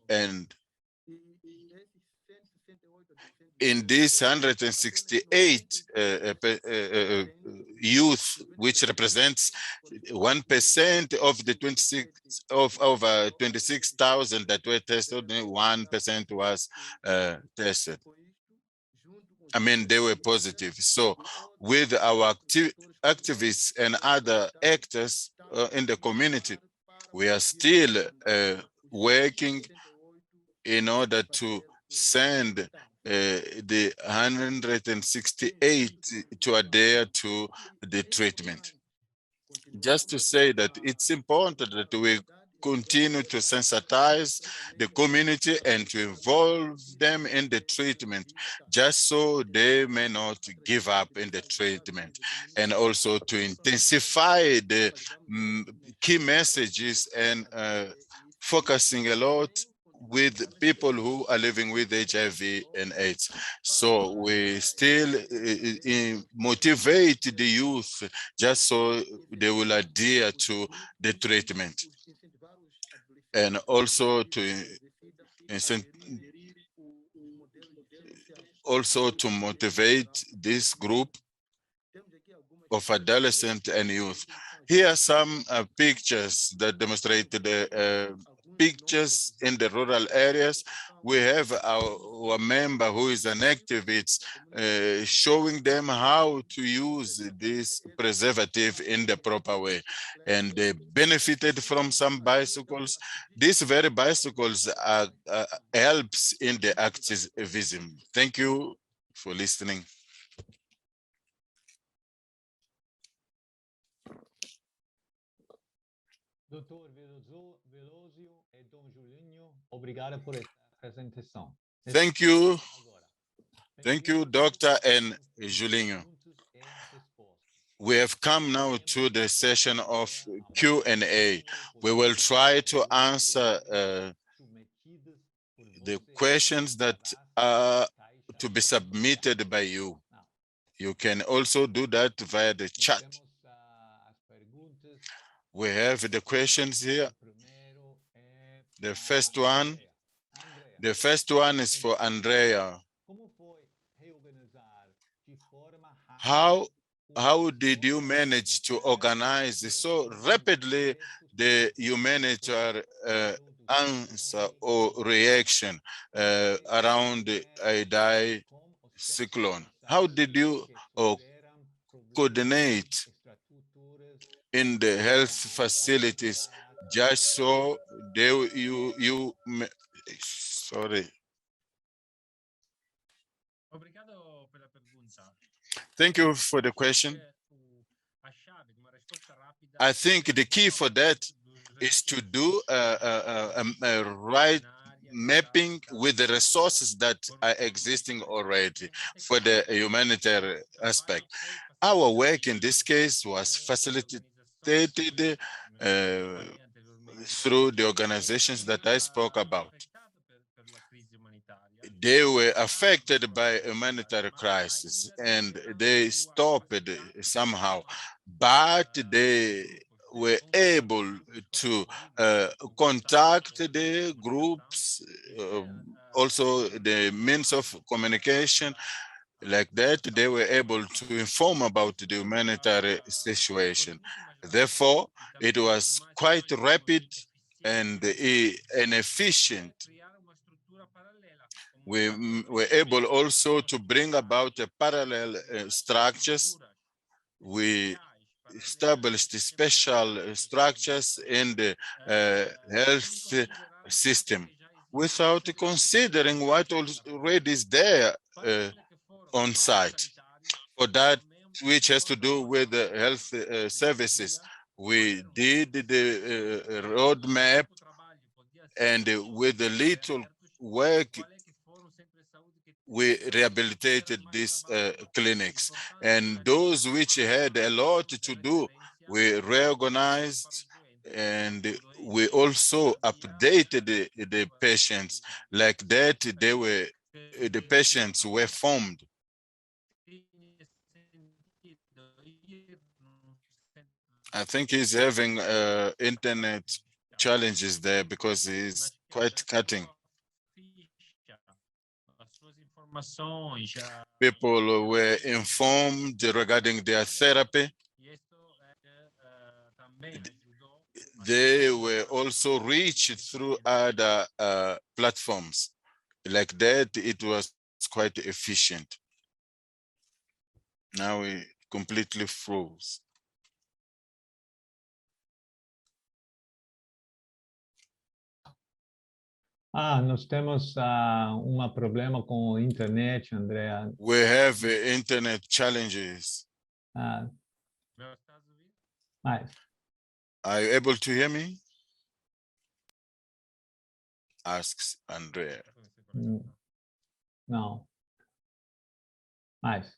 And in this 168 youth, which represents 1% of the 26,000 that were tested, 1% was tested. I mean, they were positive. So with our activists and other actors in the community, we are still working in order to send the 168 to adhere to the treatment. Just to say that it's important that we continue to sensitize the community and to involve them in the treatment, just so they may not give up in the treatment, and also to intensify the key messages and focusing a lot with people who are living with HIV and AIDS. So we still motivate the youth just so they will adhere to the treatment. And also to motivate this group of adolescents and youth. Here are some pictures that demonstrate the pictures in the rural areas. We have our member who is an activist showing them how to use this preservative in the proper way. And they benefited from some bicycles. These very bicycles helps in the activism. Thank you for listening. Doutor Velozio e Dom Julinho, obrigado por esta apresentação. Thank you. Thank you, Doctor and Julinho. We have come now to the session of Q&A. We will try to answer the questions that are to be submitted by you. You can also do that via the chat. We have the questions here. The first one is for Andrea. How did you manage to organize so rapidly the humanitarian answer or reaction around the Idai cyclone? How did you coordinate in the health facilities just so sorry. Thank you for the question. I think the key for that is to do a right mapping with the resources that are existing already for the humanitarian aspect. Our work in this case was facilitated through the organizations that I spoke about. They were affected by a humanitarian crisis and they stopped somehow, but they were able to contact the groups, also the means of communication. Like that, they were able to inform about the humanitarian situation. Therefore, it was quite rapid and efficient. We were able also to bring about a parallel structures. We established special structures in the health system without considering what already is there on site. For that, which has to do with the health services, we did the roadmap, and with the little work, we rehabilitated these clinics. And those which had a lot to do, we reorganized, and we also updated the patients. Like that, the patients were formed. I think he's having internet challenges there because he's quite cutting. People were informed regarding their therapy. They were also reached through other platforms. Like that, it was quite efficient. Now it completely froze. Nós temos um problema com a internet, Andrea. We have internet challenges. Mas Are you able to hear me? Asks Andrea. não. Mas,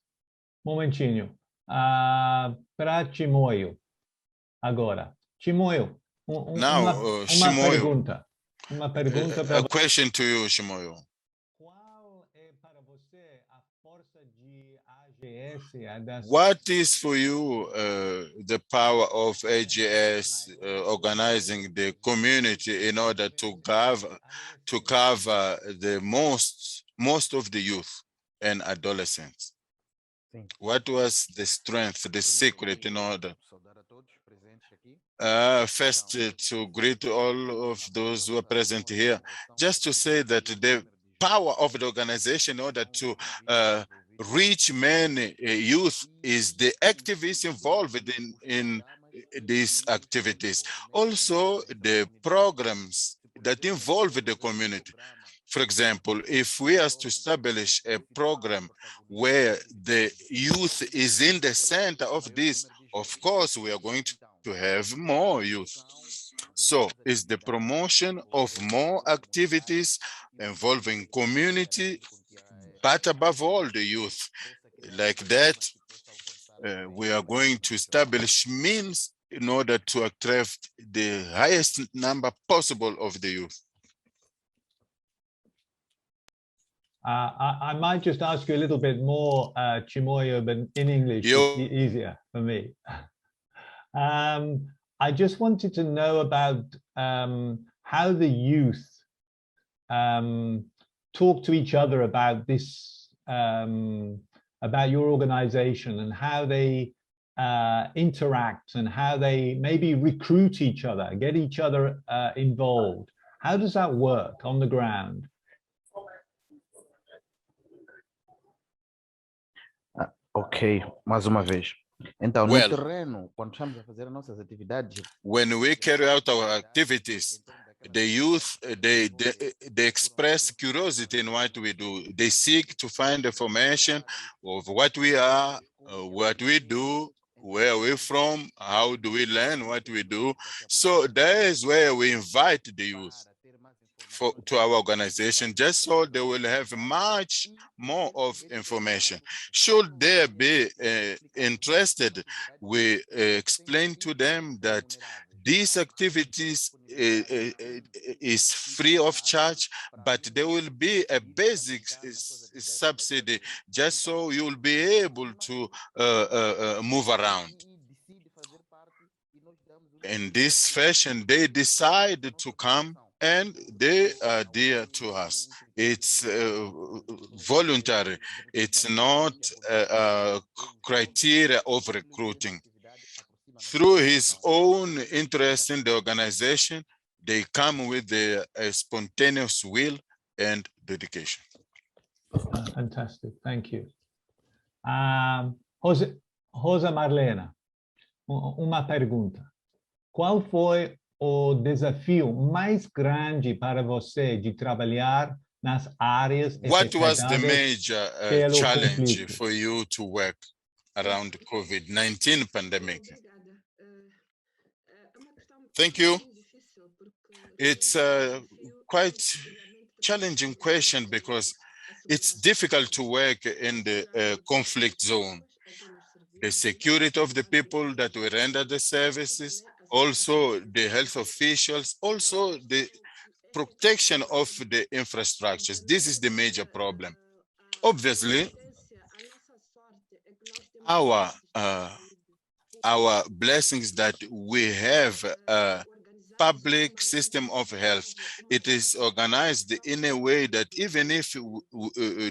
momentinho. Para Chimoio, agora. Chimoio, Now, uma Chimoio, pergunta. Uma pergunta para a question to you, Chimoio. Qual é para você a força de AGS? What is for you the power of AGS organizing the community in order to cover the most of the youth and adolescents? What was the strength, the secret in order? First, to greet all of those who are present here, just to say that the power of the organization in order to reach many youth is the activists involved in these activities. Also, the programs that involve the community. For example, if we are to establish a program where the youth is in the center of this, of course, we are going to have more youth. So it's the promotion of more activities involving community, but above all the youth. Like that, we are going to establish means in order to attract the highest number possible of the youth. I might just ask you a little bit more, Chimoyo, but in English, it's easier for me. I just wanted to know about how the youth talk to each other about this, about your organization, and how they interact, and how they maybe recruit each other, get each other involved. How does that work on the ground? Ok, mais uma vez. Então, Well, no terreno, quando estamos a fazer as nossas atividades, when we carry out our activities, the youth, they express curiosity in what we do. They seek to find information of what we are, what we do, where we're from, how do we learn what we do. So that is where we invite the youth to our organization, just so they will have much more of information. Should they be interested, we explain to them that these activities is free of charge, but there will be a basic subsidy, just so you will be able to move around. In this fashion, they decide to come and they are dear to us. It's voluntary. It's not a criteria of recruiting. Through his own interest in the organization, they come with a spontaneous will and dedication. Fantastic, thank you. Rosa Marlena, uma pergunta. Qual foi o desafio mais grande para você de trabalhar nas áreas What was the afetadas major pelo challenge conflito? for you to work around the COVID-19 pandemic? Thank you. It's a quite challenging question because it's difficult to work in the conflict zone. The security of the people that we render the services, also the health officials, also the protection of the infrastructures. This is the major problem. Obviously, our blessings that we have public system of health. It is organized in a way that even if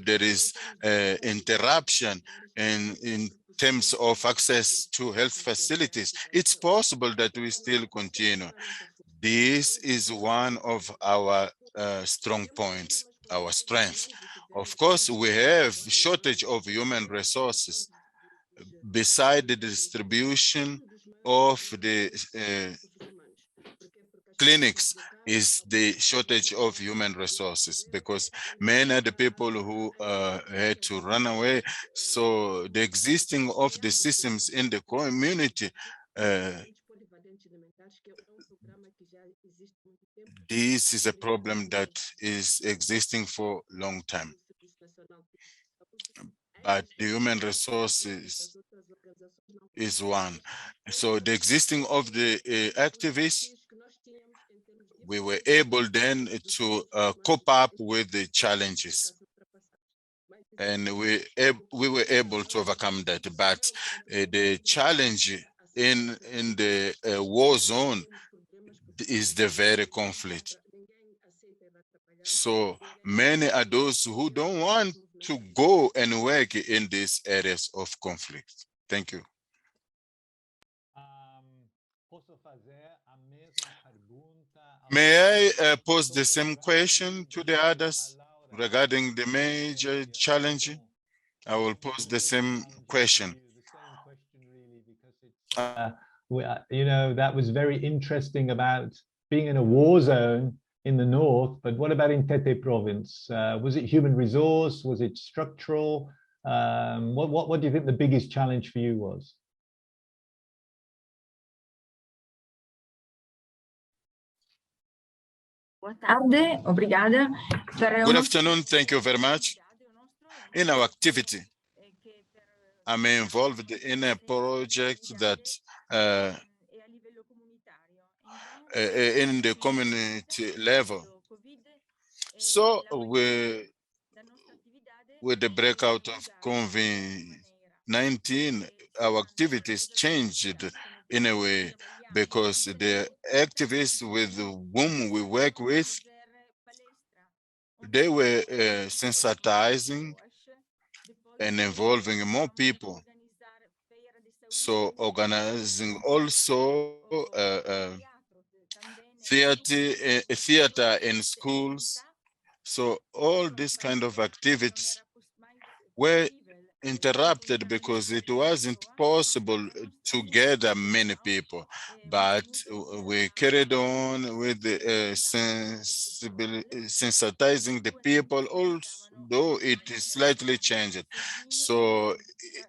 there is interruption in terms of access to health facilities, it's possible that we still continue. This is one of our strong points, our strength. Of course, we have shortage of human resources. Beside the distribution of the clinics is the shortage of human resources, because many are the people who had to run away. So the existing of the systems in the community, this is a problem that is existing for a long time. But the human resources is one. So the existing of the activists, we were able then to cope up with the challenges. And we were able to overcome that. But the challenge in the war zone is the very conflict. So many are those who don't want to go and work in these areas of conflict. Thank you. May I pose the same question to the others regarding the major challenge? I will pose the same question. You know, that was very interesting about being in a war zone in the north, but what about in Tete province? Was it human resource? Was it structural? What do you think the biggest challenge for you was? Boa tarde, obrigada. Good afternoon, thank you very much. In our activity, I'm involved in a project that in the community level. So with the breakout of COVID-19, our activities changed in a way, because the activists with whom we work with, they were sensitizing and involving more people. So organizing also theater in schools. So all these kind of activities were interrupted because it wasn't possible to gather many people, but we carried on with the sensitizing the people, although it is slightly changed. So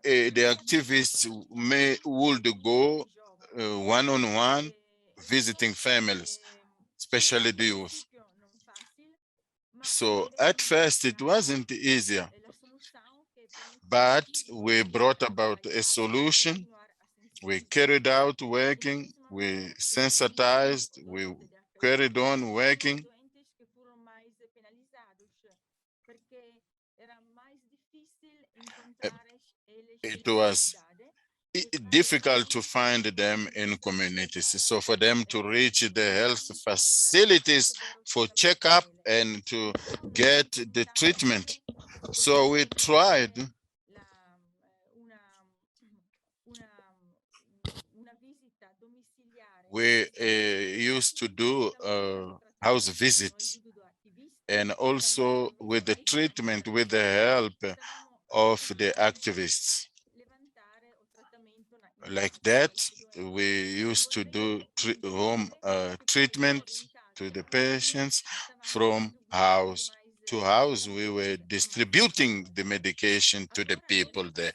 the activists would go one-on-one, visiting families, especially the youth. So at first it wasn't easier, but we brought about a solution. We carried out working, we sensitized, we carried on working. It was difficult to find them in communities. So for them to reach the health facilities for checkup and to get the treatment. So we tried we used to do house visits, and also with the treatment, with the help of the activists. Like that, we used to do home treatment to the patients from house to house. We were distributing the medication to the people there.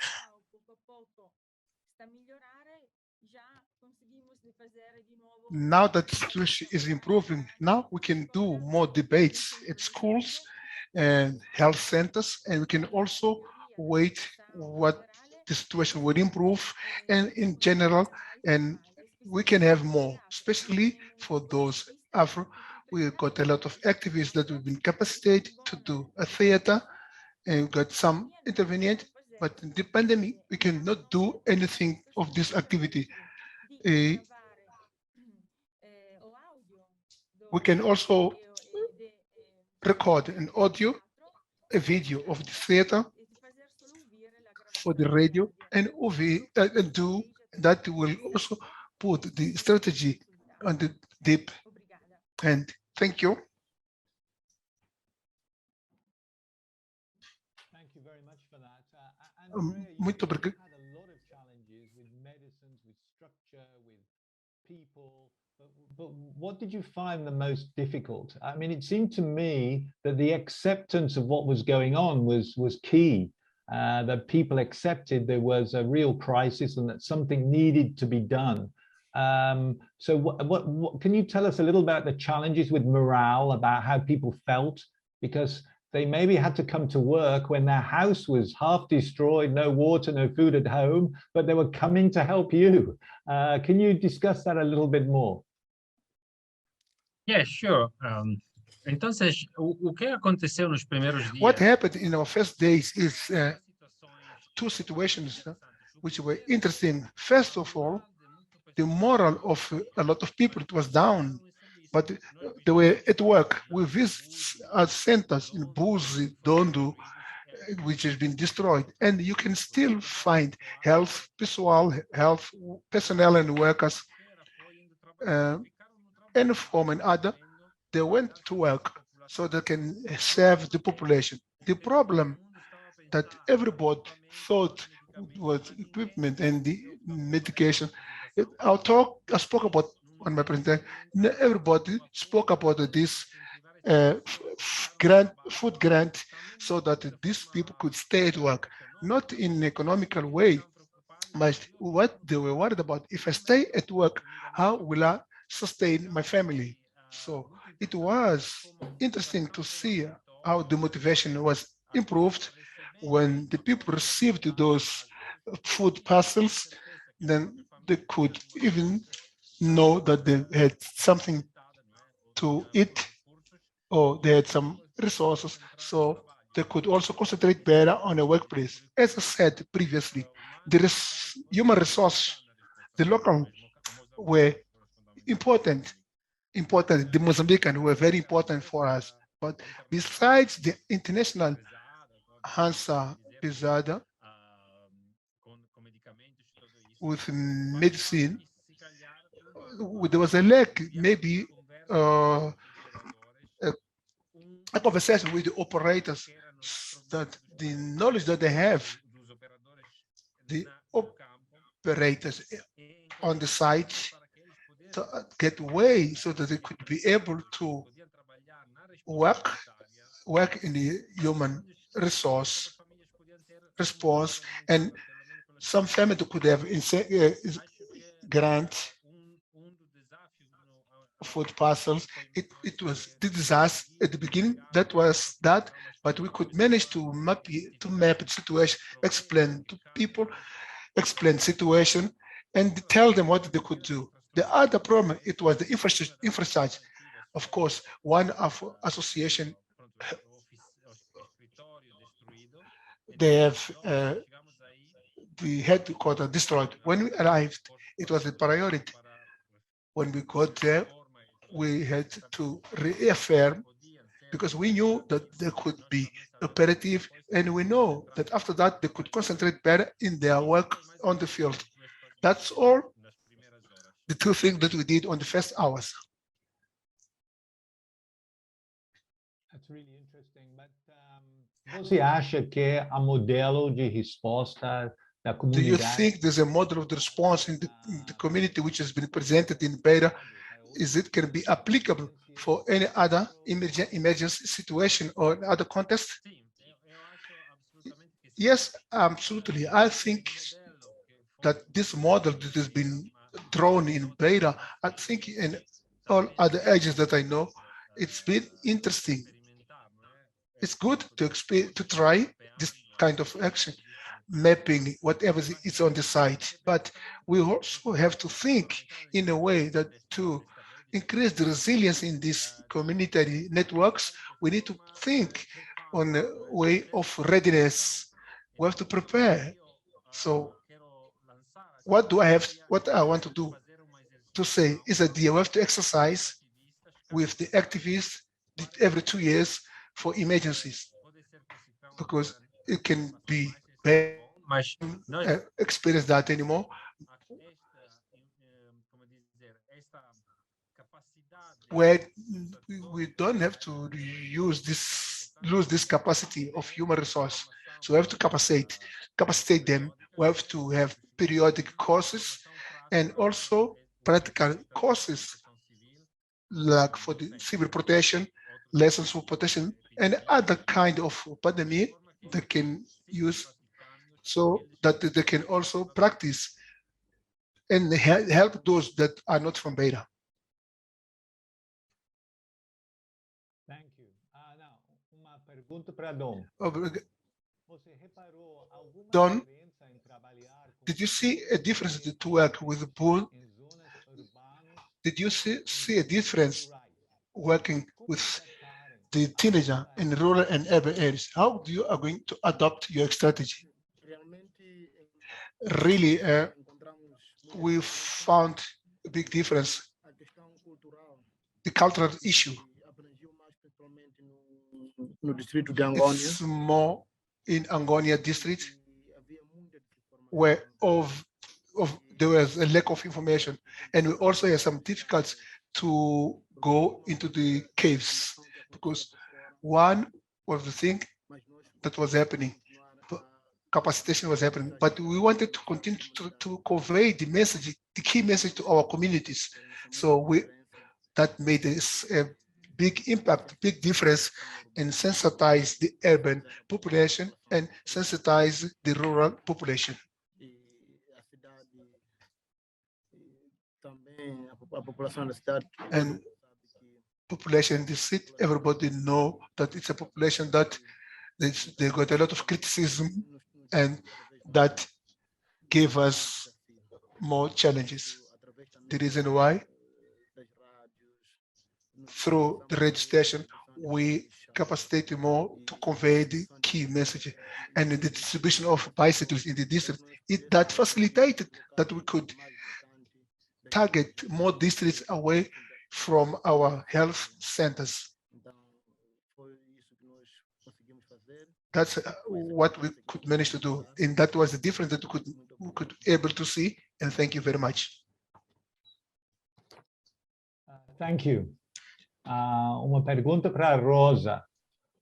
Now that the situation is improving, now we can do more debates at schools and health centers, and we can also wait what the situation will improve, and in general, and we can have more, especially for those Afro. We got a lot of activists that we've been capacitated to do a theater, and we got some intervenient, but in the pandemic, we cannot do anything of this activity. We can also record an audio, a video of the theater for the radio, and do that will also put the strategy on the deep end. Thank you. Thank you very much for that. Andrea, Muito you obrigado. had a lot of challenges with medicines, with structure, with people. But what did you find the most difficult? I mean, it seemed to me that the acceptance of what was going on was key. That people accepted there was a real crisis and that something needed to be done. So what can you tell us a little about the challenges with morale, about how people felt? Because they maybe had to come to work when their house was half destroyed, no water, no food at home, but they were coming to help you. Can you discuss that a little bit more? Yeah, sure. Entonces, o que aconteceu nos primeiros dias? What happened in our first days is two situations which were interesting. First of all, the moral of a lot of people, it was down, but they were at work. We visit our centers in Buzi, Dondo, which has been destroyed, and you can still find health personnel and workers, uniform and other. They went to work so they can serve the population. The problem that everybody thought was equipment and the medication. I spoke about on my presentation. Everybody spoke about this food grant, so that these people could stay at work, not in an economical way, but what they were worried about: if I stay at work, how will I sustain my family? So it was interesting to see how the motivation was improved when the people received those food parcels. Then they could even know that they had something to eat, or they had some resources, so they could also concentrate better on the workplace. As I said previously, human resource, the local were important. The Mozambican were very important for us. But besides the international answer, Pisada, with medicine, there was a lack, maybe a conversation with the operators, that the knowledge that they have, the operators on the site, to get way so that they could be able to work in the human resource response, and some family could have grant food parcels. It was the disaster at the beginning. That was that, but we could manage to map the situation, explain to people, explain situation, and tell them what they could do. The other problem, it was the infrastructure. Of course, one of association, they have the headquarters destroyed. When we arrived, it was a priority. When we got there, we had to reaffirm, because we knew that they could be operative, and we know that after that they could concentrate better in their work on the field. That's all the two things that we did on the first hours. That's really interesting. But você acha que a modelo de resposta da comunidade? Do you think there's a model of the response in the community which has been presented in Beira? Can be applicable for any other emergency situation or other context? Yes, absolutely. I think that this model that has been drawn in Beira, I think in all other areas that I know, it's been interesting. It's good to try this kind of action, mapping whatever is on the site, but we also have to think in a way that to increase the resilience in these community networks, we need to think on a way of readiness. We have to prepare. So what I want to do to say is that we have to exercise with the activists every 2 years for emergencies, because it can be bad. Mas nós Experience that anymore. Where we don't have to lose this capacity of human resource. So we have to capacitate them. We have to have periodic courses and also practical courses, like for the civil protection, lessons for protection, and other kind of pandemic they can use, so that they can also practice and help those that are not from Beta. Thank you. Now, uma pergunta para Dom. Você reparou alguma Don, diferença em trabalhar com did you see a difference to work with the poor? em zonas urbanas? Did you see a difference working with the teenager in rural and urban areas? How do you are going to adopt your strategy? Really, we found a big difference. The cultural issue. It's more in Angonia district, where there was a lack of information, and we also had some difficulties to go into the caves, because one of the things that was happening, capacitation was happening, but we wanted to continue to convey the message, the key message to our communities. So that made a big impact, big difference, and sensitize the urban population and sensitize the rural population. And population in the city, everybody know that it's a population that they got a lot of criticism, and that gave us more challenges. The reason why, through the radio station, we capacitate more to convey the key message, and the distribution of bicycles in the district, that facilitated that we could target more districts away from our health centers. That's what we could manage to do, and that was the difference that we could able to see. And thank you very much. Thank you. Uma pergunta para Rosa.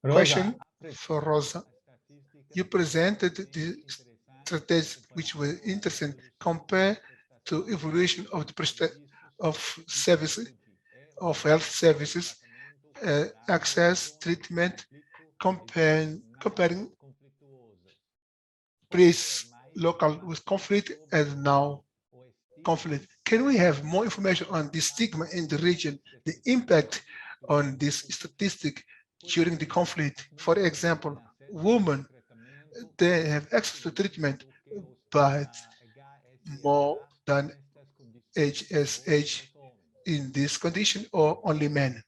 Question for Rosa. You presented the strategies which were interesting compared to evolution of the services, of health services, access, treatment, comparing local with conflict and now conflict. Can we have more information on the stigma in the region, the impact on this statistic during the conflict? For example, women, they have access to treatment, but more than HSH in this condition, or only men?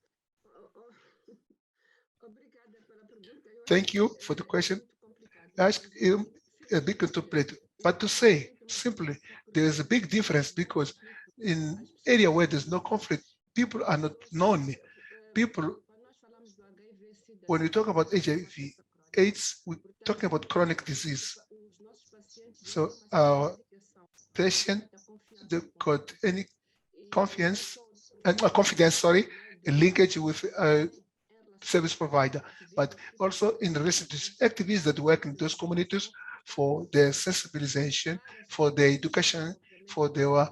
Thank you for the question. Ask him a bit contemplative, but to say simply, there is a big difference, because in area where there's no conflict, people are not known. People, when we talk about HIV, AIDS, we're talking about chronic disease. So our patient, they got any confidence, a linkage with a service provider, but also in relation to activists that work in those communities for their sensibilization, for their education, for their,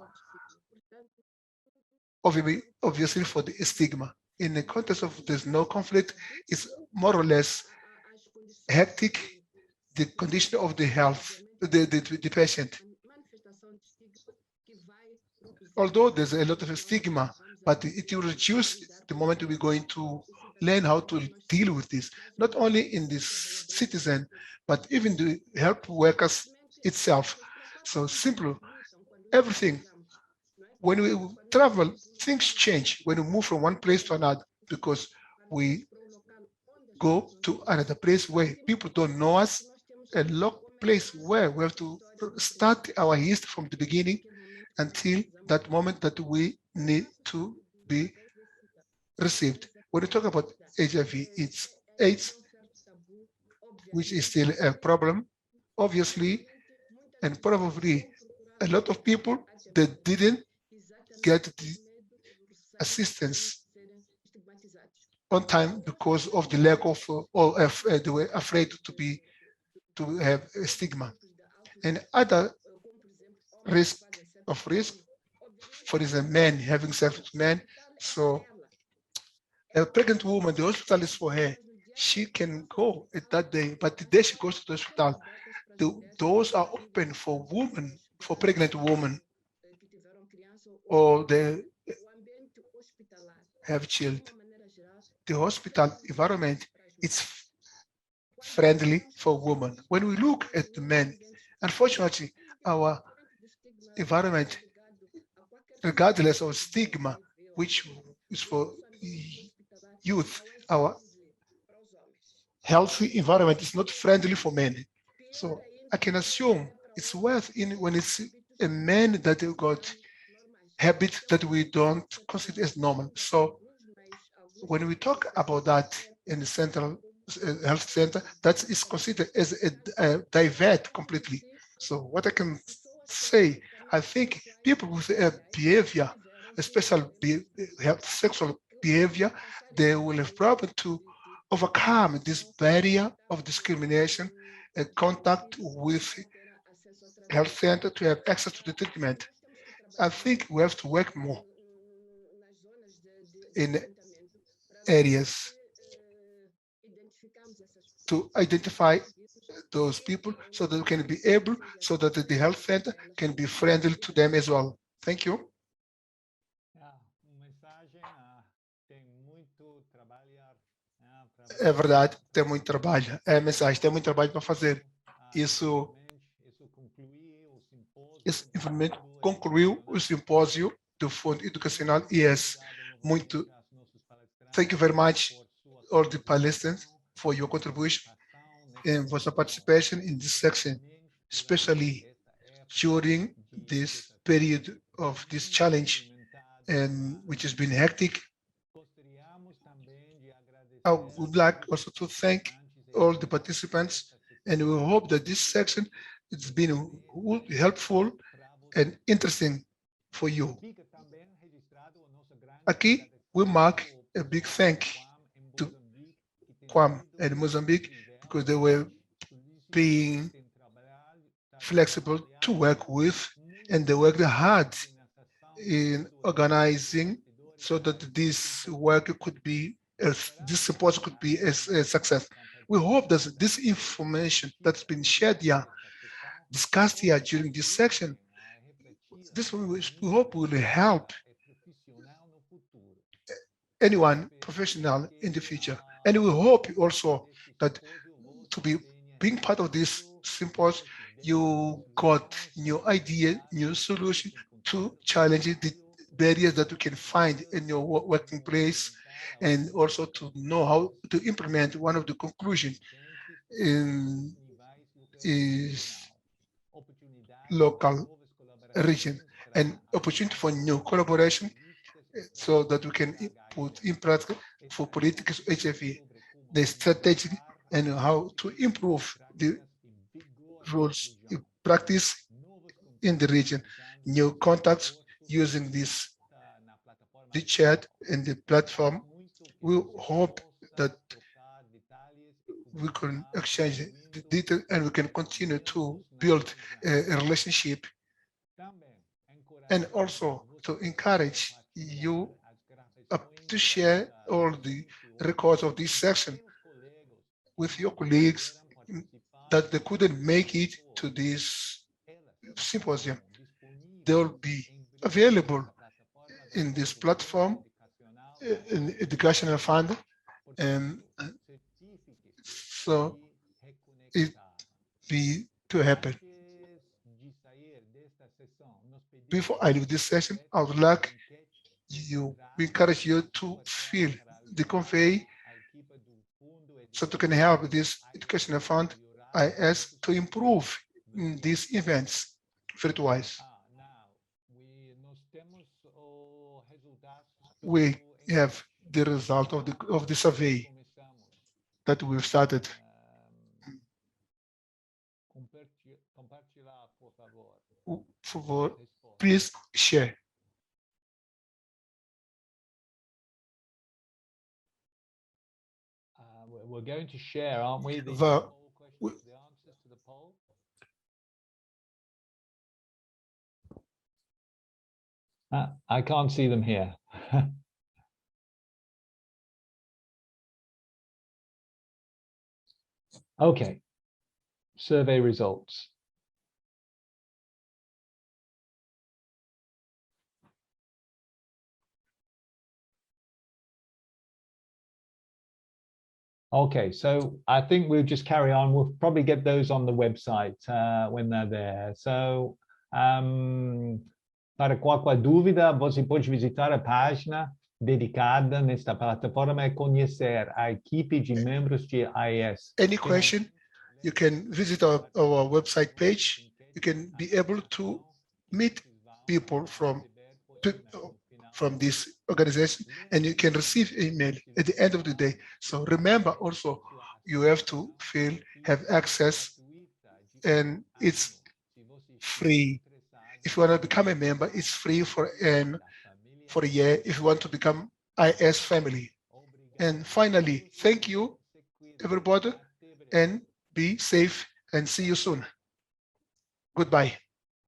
obviously for the stigma. In the context of there's no conflict, it's more or less hectic, the condition of the health, the patient. Although there's a lot of stigma, but it will reduce the moment we're going to learn how to deal with this, not only in this citizen, but even the health workers itself. So simple, everything. When we travel, things change when we move from one place to another, because we go to another place where people don't know us, a place where we have to start our history from the beginning until that moment that we need to be received. When we talk about HIV, it's AIDS, which is still a problem, obviously, and probably a lot of people that didn't get the assistance on time because of the lack of, or they were afraid to have a stigma. And other risk risk, for instance, men having sex with men. So a pregnant woman, the hospital is for her. She can go at that day, but the day she goes to the hospital, the doors are open for women, for pregnant women, or they have children. The hospital environment is friendly for women. When we look at the men, unfortunately, our environment, regardless of stigma, which is for youth, our healthy environment is not friendly for men. So I can assume it's worth in when it's a man that got habits that we don't consider as normal. So when we talk about that in the central health center, that is considered as a divert completely. So what I can say, I think people with a behavior, a special sexual behavior, they will have problem to overcome this barrier of discrimination and contact with health center to have access to the treatment. I think we have to work more in areas to identify those people so that we can be able, so that the health center can be friendly to them as well. Thank you. É verdade, tem muito trabalho. É a mensagem, tem muito trabalho para fazer. Isso infelizmente concluiu o simpósio do Fundo Educacional IES. Muito. Thank you very much, all the participants, for your contribution and for your participation in this section, especially during this period of this challenge, and which has been hectic. I would like also to thank all the participants, and we hope that this section has been helpful and interesting for you. Aqui, we mark a big thank to Quam and Mozambique because they were being flexible to work with, and they worked hard in organizing so that this work could be, this symposium could be a success. We hope that this information that's been shared here, discussed here during this section, this we hope will help anyone professional in the future. And we hope also that to be being part of this symposium, you got new idea, new solution to challenge the barriers that you can find in your working place, and also to know how to implement one of the conclusions in is local region and opportunity for new collaboration so that we can put in practice for politics HIV, the strategy and how to improve the rules in practice in the region, new contacts using the chat and the platform. We hope that we can exchange the data and we can continue to build a relationship, and also to encourage you to share all the records of this section with your colleagues that they couldn't make it to this symposium. They'll be available in this platform, in the Educational Fund, and so it be to happen. Before I leave this session, I would like you, we encourage you to fill the convey so to can help this Educational Fund IS to improve these events virtual-wise. We have the result of the survey that we've started. Por favor, please share. We're going to share, aren't we? The answers to the poll. I can't see them here. Okay, survey results. Okay, so I think we'll just carry on. We'll probably get those on the website when they're there. So, para qualquer dúvida, você pode visitar a página dedicada nesta plataforma e conhecer a equipe de membros de AES. Any question, you can visit our website page. You can be able to meet people from this organization, and you can receive email at the end of the day. So remember also, you have to have access, and it's free. If you want to become a member, it's free for a year if you want to become IS family. And finally, thank you, everybody, and be safe and see you soon. Goodbye.